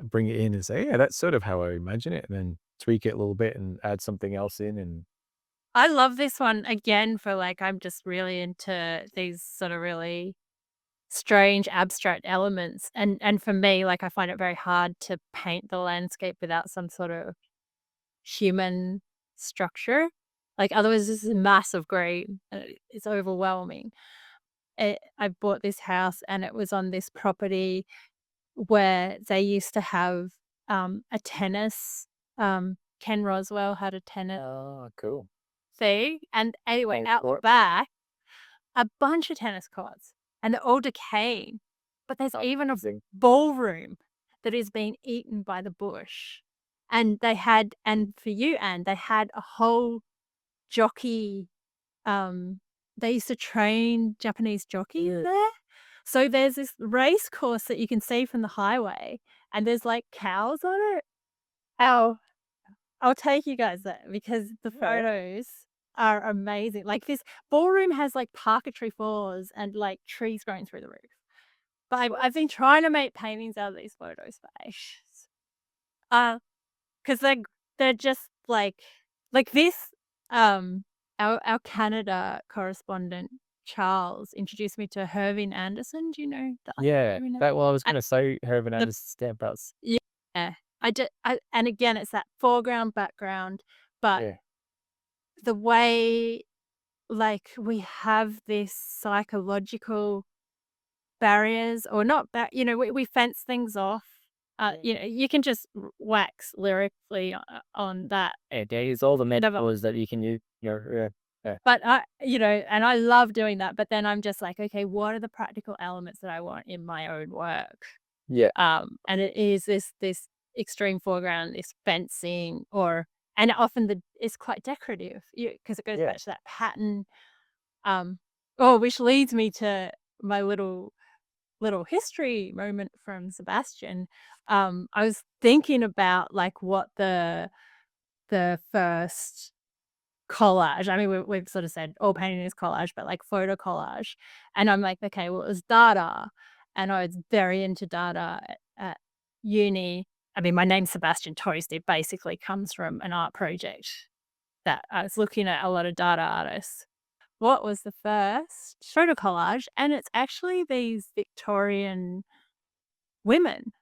bring it in and say, yeah, that's sort of how I imagine it, and then tweak it a little bit and add something else in. And I love this one again for like, I'm just really into these sort of really strange abstract elements. And for me, like I find it very hard to paint the landscape without some sort of human structure. Like otherwise this is a massive green. It's overwhelming. I bought this house and it was on this property where they used to have a tennis. Ken Roswell had a tennis oh, cool. thing. And anyway, Oh, out the cool. back, a bunch of tennis courts and they're all decaying. But there's even a Amazing. ballroom that is being eaten by the bush. And they had, and for you, Anne, they had a whole jockey. They used to train Japanese jockeys there. So there's this race course that you can see from the highway, and there's like cows on it. Oh, I'll take you guys there because the Yeah. photos are amazing. Like this ballroom has like parquetry floors and like trees growing through the roof. But I've been trying to make paintings out of these photos for ages. Because they're just like this. Our Canada correspondent Charles introduced me to Hervin Anderson. Do you know the Yeah, Hervin that well, I was An- gonna say Herman the Anderson stamp outs. Yeah, and again, it's that foreground, background, but Yeah, the way, like, we have this psychological barriers or not you know, we fence things off. You know, you can just wax lyrically on that. Yeah, they use all the Never. metaphors that you can use. Yeah, yeah. But you know, and I love doing that, but then I'm just like, okay, what are the practical elements that I want in my own work? yeah, And it is this extreme foreground, this fencing, and often it's quite decorative because it goes yeah. back to that pattern. Um, oh, which leads me to my little history moment from Seabastion. I was thinking about like what the first collage. I mean, we've sort of said all painting is collage, but like photo collage. And I'm like, okay, well, it was Dada. And I was very into Dada at uni. I mean, my name's Seabastion Toast. It basically comes from an art project that I was looking at a lot of Dada artists. What was the first photo collage? And it's actually these Victorian women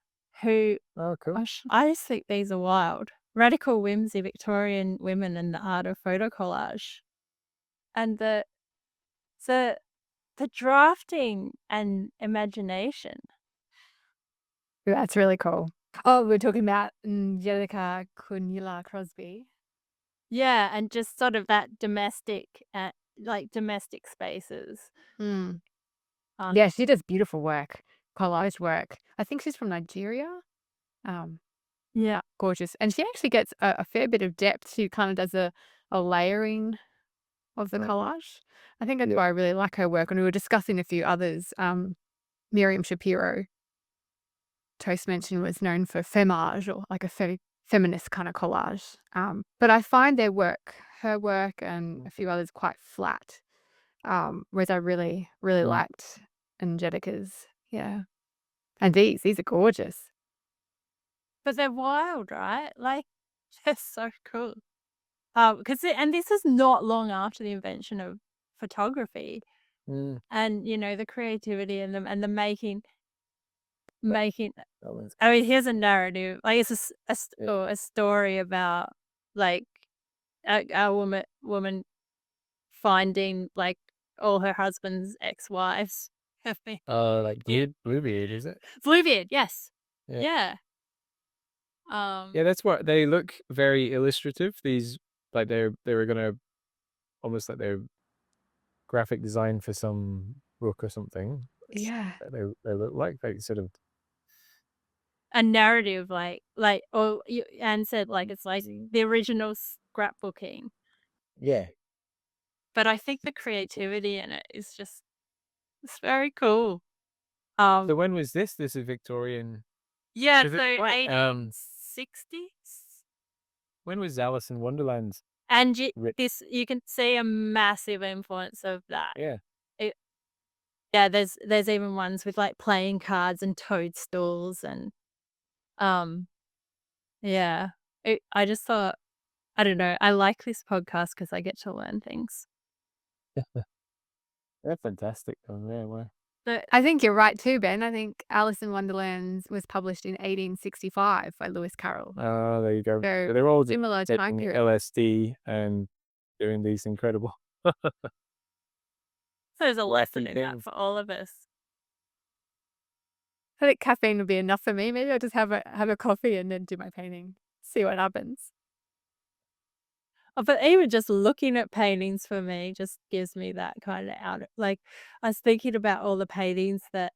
who, Oh, cool. gosh, I just think these are wild. Radical whimsy, Victorian women and the art of photo collage. And the the drafting and imagination. That's really cool. Oh, we're talking about Angelica Cornelia Crosby. Yeah, and just sort of that domestic, like domestic spaces. Mm. Um, Yeah, she does beautiful work, collage work. I think she's from Nigeria. Um, yeah. Gorgeous. And she actually gets a fair bit of depth. She kind of does a layering of the Right. collage. I think that's why I really like her work. And we were discussing a few others. Miriam Shapiro, Toast mentioned, was known for femage or like a feminist kind of collage. But I find her work and a few others quite flat. Whereas I really, really liked Angelica's. Yeah. And these are gorgeous. But they're wild, right? Like, they're so cool. Because and this is not long after the invention of photography, Mm, and you know the creativity in them and the making. that one's I mean, here's a narrative. Like it's Yeah. or a story about like a woman finding like all her husband's ex-wives have been like Bluebeard, is it? Bluebeard. Yes, Yeah. yeah. Yeah, that's what they look very illustrative. These like they were gonna almost like they're graphic design for some book or something. Yeah. They look like they sort of A narrative, or Anne said, like it's like the original scrapbooking. yeah. But I think the creativity in it is just it's very cool. So when was this? This is Victorian. Yeah, Is it so what? 1860s. When was Alice in Wonderland And written? you can see a massive influence of that. Yeah. It Yeah, there's even ones with, like, playing cards and toadstools and, um, yeah. I just thought I don't know, I like this podcast because I get to learn things. They're fantastic though, yeah, wow. But I think you're right too, Ben. I think Alice in Wonderland was published in 1865 by Lewis Carroll. Oh, there you go. So So they're all just similar time taking period. LSD and doing these incredible there's a lesson wacky in that things. for all of us. I think caffeine would be enough for me. Maybe I'll just have a coffee and then do my painting. See what happens. Oh, but even just looking at paintings for me just gives me that kinda like, I was thinking about all the paintings that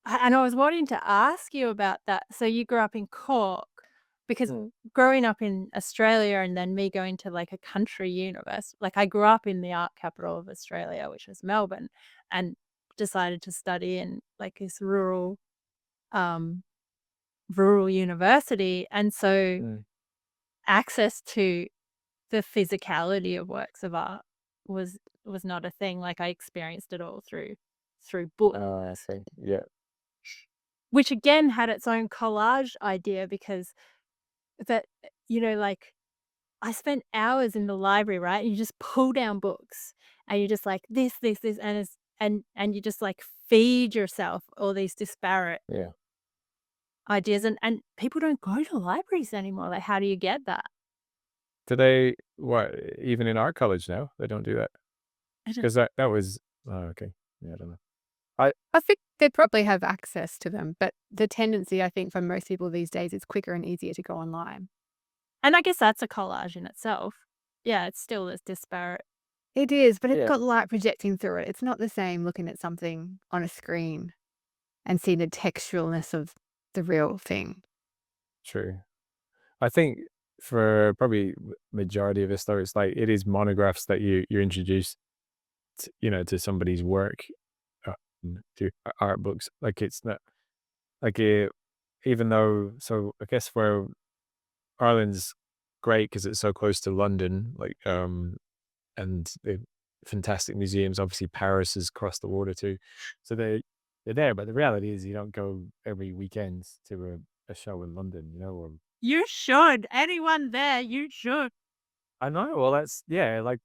and I was wanting to ask you about that. So you grew up in Cork, because Mm. growing up in Australia and then me going to, like, a country university, like, I grew up in the art capital of Australia, which was Melbourne, and decided to study in, like, this um, rural university, and so Mm. access to the physicality of works of art was not a thing. Like, I experienced it all through books, Oh, I see. Yeah. which again had its own collage idea because that like, I spent hours in the library, right? And you just pull down books and you're just like, this, and you just, like, feed yourself all these disparate Yeah. ideas, and people don't go to libraries anymore. Like, how do you get that? Do they what, even in our college now, they don't do that? I don't 'Cause that was oh, okay. Yeah, I don't know. I I think they probably have access to them, but the tendency, I think, for most people these days is quicker and easier to go online. And I guess that's a collage in itself. Yeah, it's still this disparate. It is, but it's yeah, got light projecting through it. It's not the same looking at something on a screen and seeing the texturalness of the real thing. true. I think for probably majority of us though, it's like it is monographs that you're introduced to somebody's work, through art books. Like it's not like even though I guess where Ireland's great because it's so close to London, like and the fantastic museums. Obviously, Paris is across the water too, so they're there. But the reality is, you don't go every weekend to a show in London, Or You should. Anyone there, you should. I know. Well, that's yeah. Like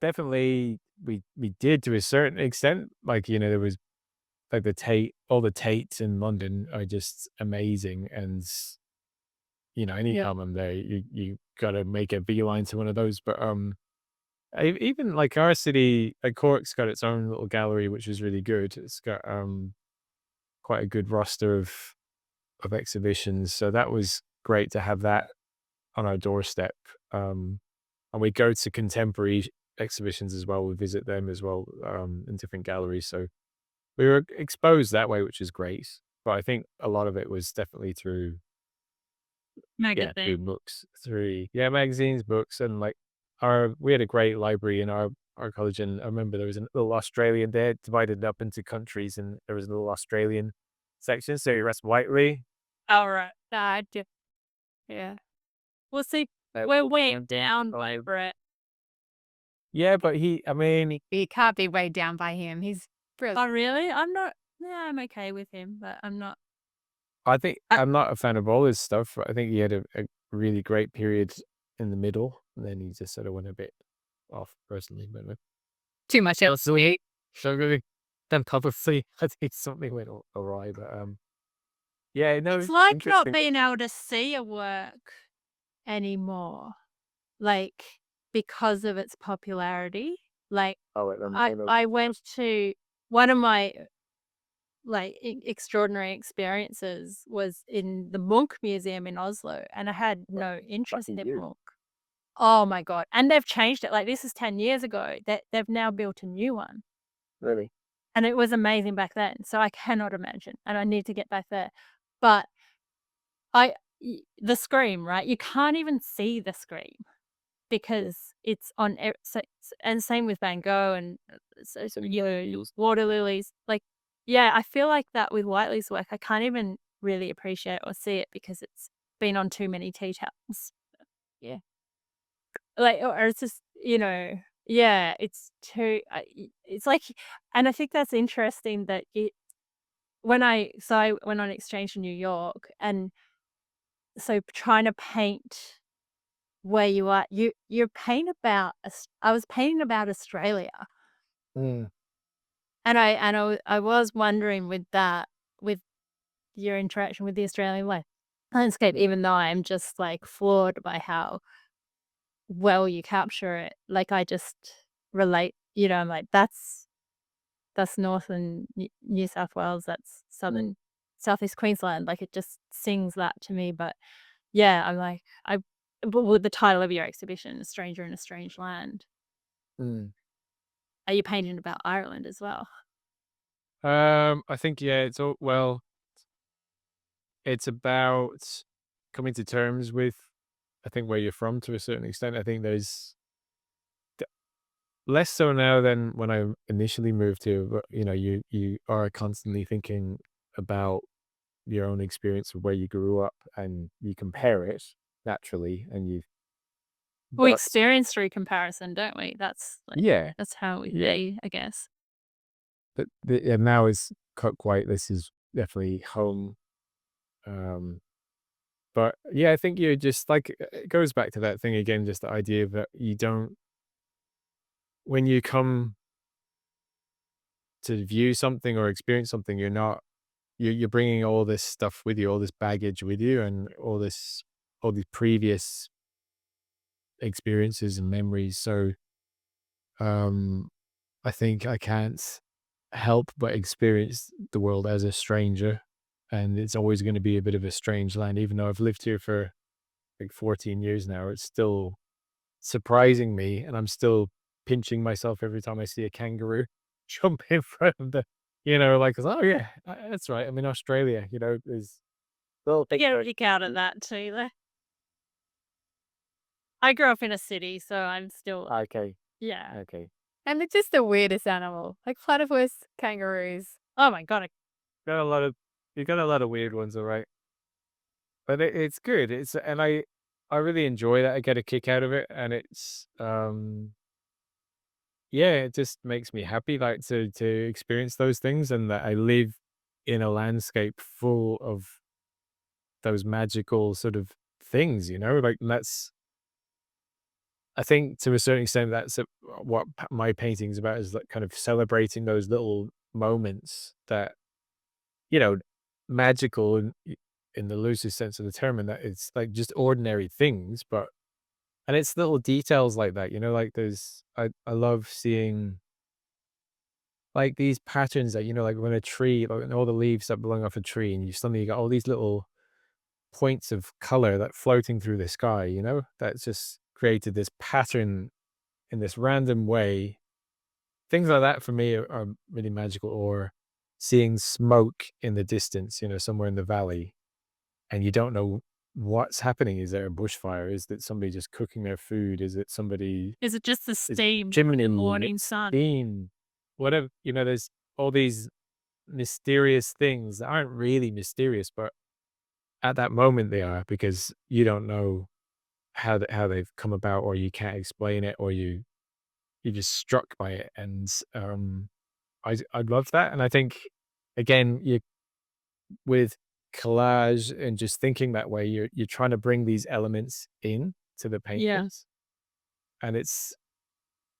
definitely, we did to a certain extent. Like there was like the Tate, all the Tates in London are just amazing, and Yeah. anytime I'm there, you gotta make a beeline to one of those. But even like our city, like Cork's got its own little gallery, which is really good. It's got quite a good roster of exhibitions, so that was great to have that on our doorstep. Um, and we go to contemporary exhibitions as well. We visit them as well in different galleries, so we were exposed that way, which is great. But I think a lot of it was definitely through Magazine. books, magazines, books, and like we had a great library in our college, and I remember there was a little Australian there, divided up into countries, and there was a little Australian section. So you rest Whiteley. Alright. Nah, yeah. Well, see, we're way down over it. Yeah, but You can't be weighed down by him. He's Oh, brilliant. really? I'm not. Yeah, I'm okay with him, but I'm not. I think I I'm not a fan of all his stuff. I think he had a really great period in the middle, and then he just sort of went a bit off personally. But Too much else. sweet, sugary, then probably I think something went awry. But yeah, no, It's like not interesting. being able to see a work anymore, like, because of its popularity. Like, Oh, wait, I went to one of my, like, extraordinary experiences was in the Munch Museum in Oslo, and I had no interest lucky in you. Munch. Oh my god, and they've changed it, like, this is 10 years ago. They've now built a new one, Really? and it was amazing back then, so I cannot imagine, and I need to get back there. But the scream, right? You can't even see the scream because it's on and same with Van Gogh and water lilies. Like, yeah, I feel like that with Whiteley's work. I can't even really appreciate or see it because it's been on too many tea towels. Yeah. Like, or it's just, yeah, it's too, it's like, and I think that's interesting that I went on exchange to New York, and so trying to paint where you are, you paint about, I was painting about Australia, Mm, and I was wondering with that, with your interaction with the Australian landscape, even though I'm just like floored by how well you capture it. Like I just relate, I'm like, that's northern New South Wales, that's southern Southeast Queensland. Like it just sings that to me. But yeah, I'm like, but with the title of your exhibition, A Stranger in a Strange Land, mm, are you painting about Ireland as well? I think yeah, it's all well. It's about coming to terms with, I think, where you're from to a certain extent. I think there's less so now than when I initially moved here. But you are constantly thinking about your own experience of where you grew up, and you compare it naturally, and you. We But experience through comparison, don't we? That's like, yeah, that's how we yeah. be, I guess. But yeah, now is cut quite. This is definitely home. Um, but yeah, I think you're just like it goes back to that thing again, just the idea that you don't when you come to view something or experience something, you're bringing all this stuff with you, all this baggage with you, and all these previous experiences and memories. So, um, I think I can't help but experience the world as a stranger, and it's always going to be a bit of a strange land, even though I've lived here for like 14 years now. It's still surprising me, and I'm still pinching myself every time I see a kangaroo jump in front of like, oh yeah, that's right. I'm in Australia. There's little things Get a are kick out of cute. that too, though. I grew up in a city, so I'm still, Okay, yeah. okay. And they're just the weirdest animal, like platypus, kangaroos. Oh my god, got a lot of you got a lot of weird ones, all right. But it's good. I really enjoy that. I get a kick out of it, and yeah, it just makes me happy, like to experience those things, and that I live in a landscape full of those magical sort of things, like and that's I think to a certain extent that's what my painting's about is like kind of celebrating those little moments that you know magical in the loosest sense of the term, and that it's like just ordinary things, but and it's little details like that, like there's I love seeing like these patterns that like when a tree, like when all the leaves that belong off a tree, and you suddenly got all these little points of color that floating through the sky, that's just created this pattern in this random way. Things like that for me are really magical. Or seeing smoke in the distance, somewhere in the valley, and you don't know what's happening. Is there a bushfire? Is that somebody just cooking their food? Is it somebody is it just the is steam chimney from the morning sun? steam? Whatever, there's all these mysterious things that aren't really mysterious, but at that moment they are, because you don't know how they've come about, or you can't explain it, or you're just struck by it. And I love that. And I think again, you with collage and just thinking that way, you're trying to bring these elements in to the Yeah. paintings, and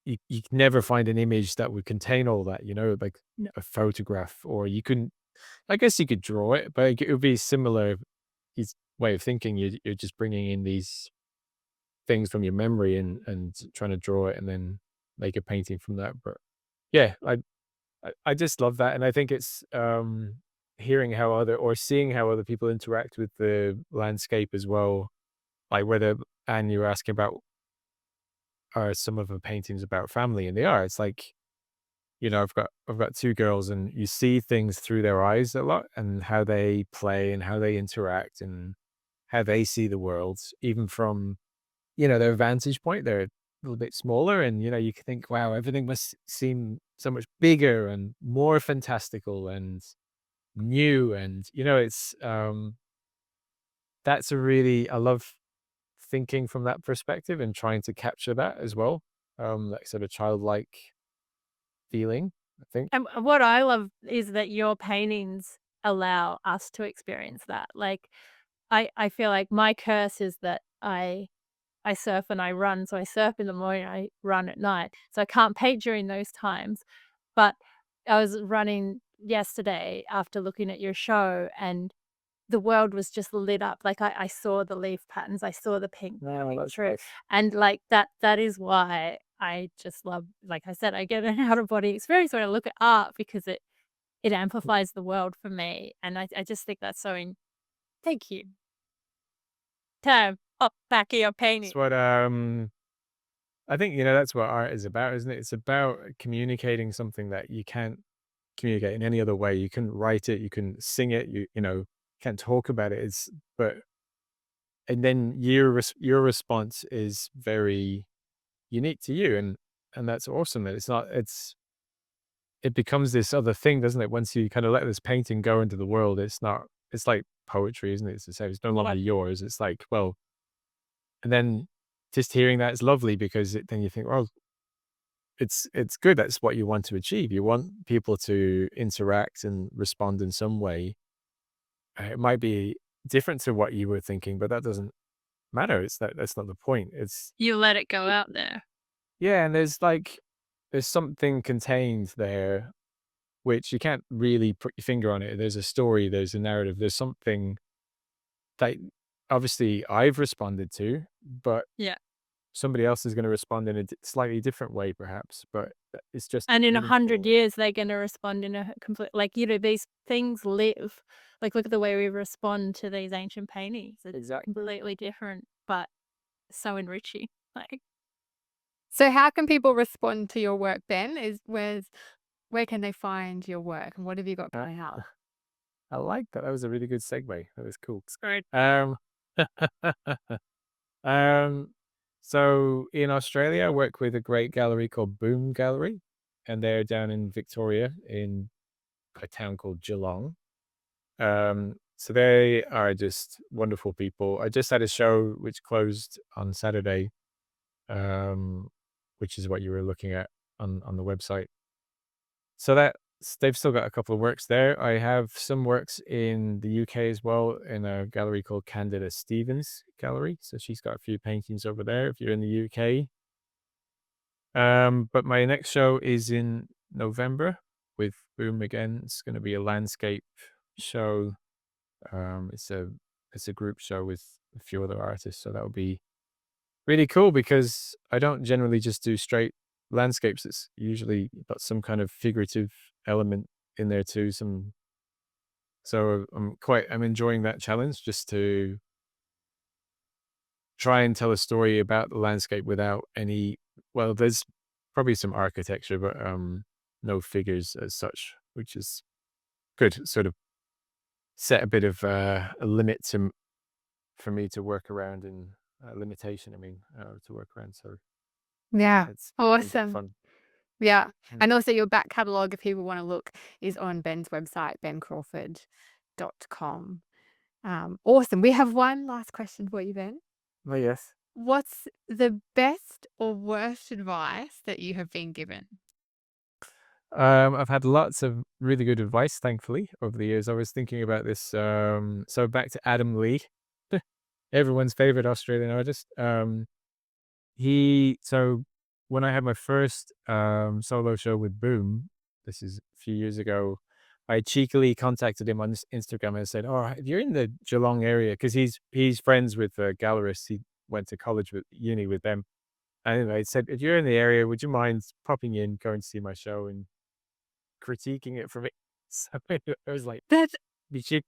you can never find an image that would contain all that, like No. a photograph. Or you can, I guess you could draw it, but it would be similar his way of thinking. You're just bringing in these things from your memory, and trying to draw it and then make a painting from that. But yeah, I just love that. And I think it's hearing how other or seeing how other people interact with the landscape as well. Like whether, and you were asking about, are some of the paintings about family, and they are. It's like, I've got two girls, and you see things through their eyes a lot, and how they play and how they interact and how they see the world, even from their vantage point. They're a little bit smaller, and you can think, wow, everything must seem so much bigger and more fantastical and new, and it's that's a really, I love thinking from that perspective and trying to capture that as well. That sort of childlike feeling, I think. And what I love is that your paintings allow us to experience that. Like, I feel like my curse is that I surf and I run. So I surf in the morning, I run at night. So I can't paint during those times. But I was running yesterday after looking at your show, and the world was just lit up. Like, I saw the leaf patterns, I saw the pink No, coming that's through. nice. And like that is why I just love, like I said, I get an out of body experience when I look at art, because it amplifies the world for me. And I just think that's so thank you. Time up back of your painting. It's what I think, that's what art is about, isn't it? It's about communicating something that you can't communicate in any other way. You can write it, you can sing it, can't talk about it. But and then your response is very unique to you, and that's awesome. That it becomes this other thing, doesn't it? Once you kind of let this painting go into the world, it's like poetry, isn't it? It's the same. It's no longer yours. It's like, well, and then just hearing that is lovely, because then you think, well, it's good. That's what you want to achieve. You want people to interact and respond in some way. It might be different to what you were thinking, but that doesn't matter. That's not the point. It's You let it go out there. Yeah, and there's something contained there which you can't really put your finger on it. There's a story, there's a narrative, there's something that obviously I've responded to, but Yeah. somebody else is going to respond in a slightly different way, perhaps. But it's just And in 100 meaningful. years, they're gonna respond in a complete, like, these things live. Like, look at the way we respond to these ancient paintings. It's Exactly. completely different, but so enriching. Like, So how can people respond to your work, Ben? Where can they find your work, and what have you got Uh, coming up? I like that. That was a really good segue. That was cool. it's great. Um, um, so in Australia, I work with a great gallery called Boom Gallery, and they're down in Victoria in a town called Geelong. So they are just wonderful people. I just had a show which closed on Saturday, um, which is what you were looking at on the website. So they've still got a couple of works there. I have some works in the UK as well, in a gallery called Candida Stevens Gallery. So she's got a few paintings over there if you're in the UK. But my next show is in November with Boom again. It's going to be a landscape show. It's a group show with a few other artists, so that will be really cool, because I don't generally just do straight landscapes. It's usually got some kind of figurative element in there too. So I'm enjoying that challenge, just to try and tell a story about the landscape without any. Well, there's probably some architecture, but no figures as such, which is good. Sort of set a bit of a limit for me to work around, and limitation, I mean, to work around. So Yeah. it's been Awesome. fun. Yeah. Mm. And also your back catalogue, if people want to look, is on Ben's website, bencrawford.com. Awesome. We have one last question for you, Ben. Oh, yes. What's the best or worst advice that you have been given? I've had lots of really good advice, thankfully, over the years. I was thinking about this. So back to Adam Lee, everyone's favorite Australian artist. So when I had my first solo show with Boom, this is a few years ago, I cheekily contacted him on Instagram and said, "Oh, if you're in the Geelong area," because he's friends with gallerists. He went to college with uni with them. Anyway, I said, "If you're in the area, would you mind popping in, going to see my show and critiquing it for me?" So I was like, That's "Be cheap."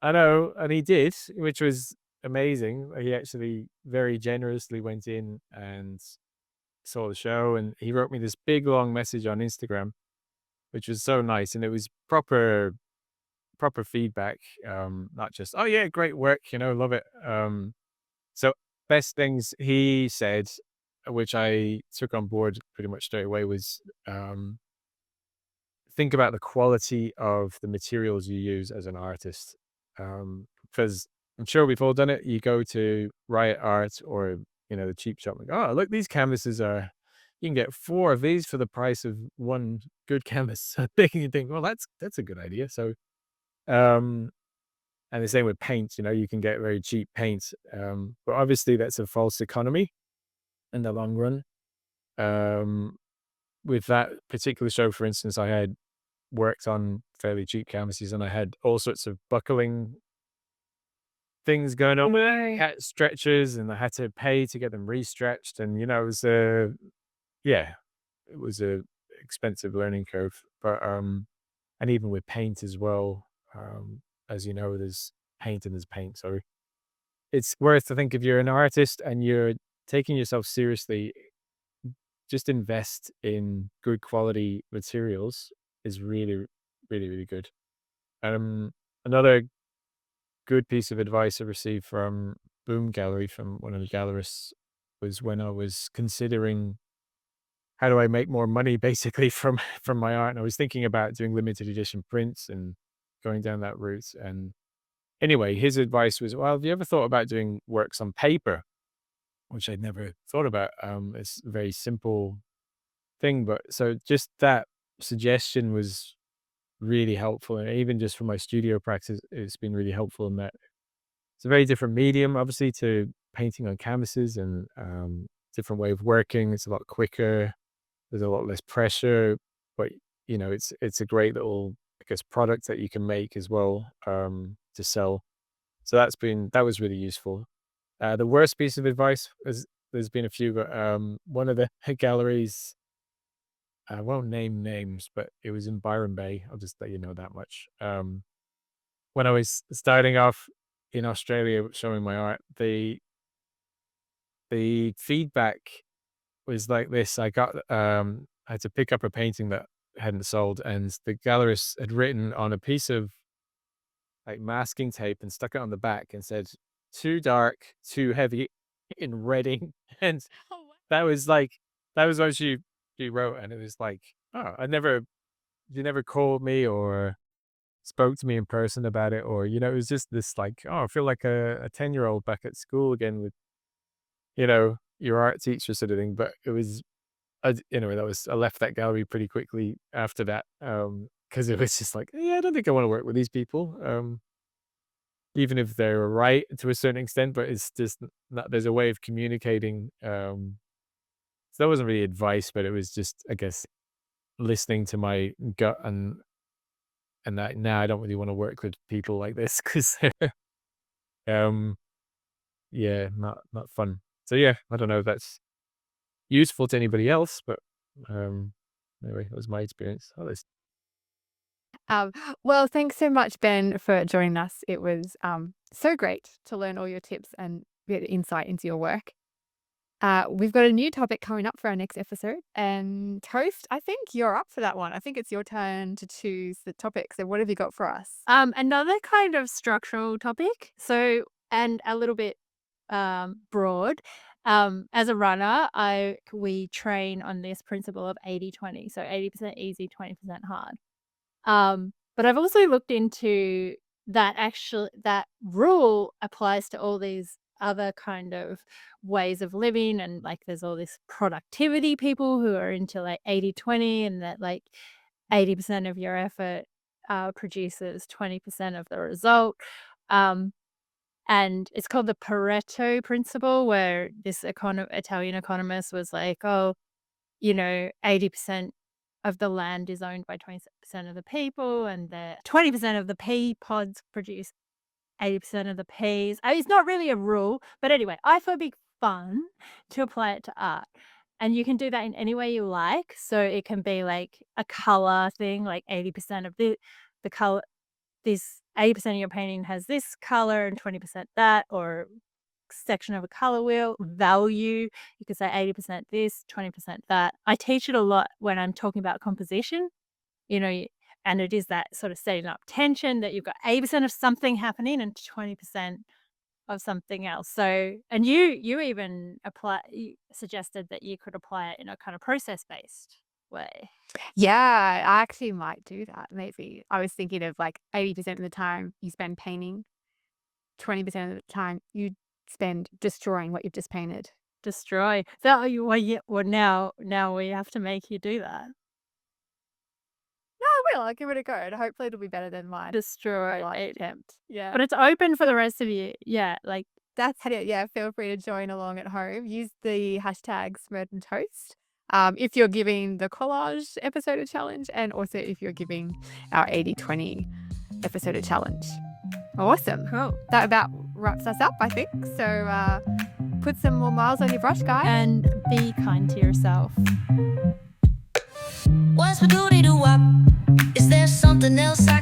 I know, and he did, which was amazing. He actually very generously went in and saw the show, and he wrote me this big long message on Instagram, which was so nice, and it was proper feedback, not just, "Oh yeah, great work, love it." So best things he said, which I took on board pretty much straight away, was think about the quality of the materials you use as an artist. Because I'm sure we've all done it. You go to Riot Art or, the cheap shop and go, oh, look, these canvases are, you can get 4 of these for the price of one good canvas. So making you think, well, that's a good idea. So, um, and the same with paint, you can get very cheap paint. But obviously that's a false economy in the long run. Um, with that particular show, for instance, I had worked on fairly cheap canvases and I had all sorts of buckling things going on with it. I had stretchers and I had to pay to get them re-stretched. And, it was yeah, it was a expensive learning curve. But and even with paint as well, as you know, there's paint and there's paint. So it's worth, I think, if you're an artist and you're taking yourself seriously, just invest in good quality materials is really, really, really good. Um, Another good piece of advice I received from Boom Gallery from one of the gallerists was when I was considering how do I make more money basically from my art. And I was thinking about doing limited edition prints and going down that route. And anyway, his advice was, well, have you ever thought about doing works on paper? Which I'd never thought about. It's a very simple thing, but so just that suggestion was really helpful. And even just for my studio practice, it's been really helpful in that it's a very different medium, obviously, to painting on canvases and different way of working. It's a lot quicker. There's a lot less pressure, but it's a great little, I guess, product that you can make as well to sell. So that was really useful. The worst piece of advice is there's been a few, but one of the galleries, I won't name names, but it was in Byron Bay. I'll just let you know that much. When I was starting off in Australia showing my art, the feedback was like this. I had to pick up a painting that hadn't sold, and the gallerist had written on a piece of like masking tape and stuck it on the back and said, "Too dark, too heavy," in red ink. And Oh, wow. that was like that was what she wrote, and it was like, oh, you never called me or spoke to me in person about it, or it was just this like, oh, I feel like a 10-year-old back at school again with your art teacher sort of thing. But it was anyway, I left that gallery pretty quickly after that, because it was just like, yeah, I don't think I want to work with these people, even if they're right to a certain extent. But it's just not, there's a way of communicating. So that wasn't really advice, but it was just, I guess, listening to my gut and that now I don't really want to work with people like this because um yeah, not fun. So yeah, I don't know if that's useful to anybody else, but um anyway, that was my experience. Oh, this Um, well, thanks so much, Ben, for joining us. It was so great to learn all your tips and get insight into your work. We've got a new topic coming up for our next episode. And Toast, I think you're up for that one. I think it's your turn to choose the topic. So what have you got for us? Another kind of structural topic. So, and a little bit broad. As a runner, we train on this principle of 80-20. So 80% easy, 20% hard. But I've also looked into that rule applies to all these other kind of ways of living, and like there's all this productivity people who are into like 80-20, and that like 80% of your effort produces 20% of the result. And it's called the Pareto principle, where this Italian economist was like, oh, 80% of the land is owned by 20% of the people, and the 20% of the pea pods produce 80% of the peas. It's not really a rule, but anyway, I thought it'd be fun to apply it to art. And you can do that in any way you like. So it can be like a color thing, like 80% of the color, this 80% of your painting has this color and 20% that, or section of a color wheel. Value, you could say 80% this, 20% that. I teach it a lot when I'm talking about composition, and it is that sort of setting up tension that you've got 80% of something happening and 20% of something else. So, and you even you suggested that you could apply it in a kind of process based way. Yeah, I actually might do that, maybe. I was thinking of, like, 80% of the time you spend painting, 20% of the time you spend destroying what you've just painted. Destroy. So you well, now we have to make you do that. No, I will, I'll give it a go, and hopefully it'll be better than mine Destroy. last attempt. Yeah. But it's open for the rest of you. Yeah, like That's it. Yeah, feel free to join along at home. Use the hashtag Smerdon Toast if you're giving the collage episode a challenge, and also if you're giving our 80/20 episode a challenge. Awesome. cool. That about wraps us up, I think. So put some more miles on your brush, guys. And be kind to yourself. What's my duty to up? Is there something else I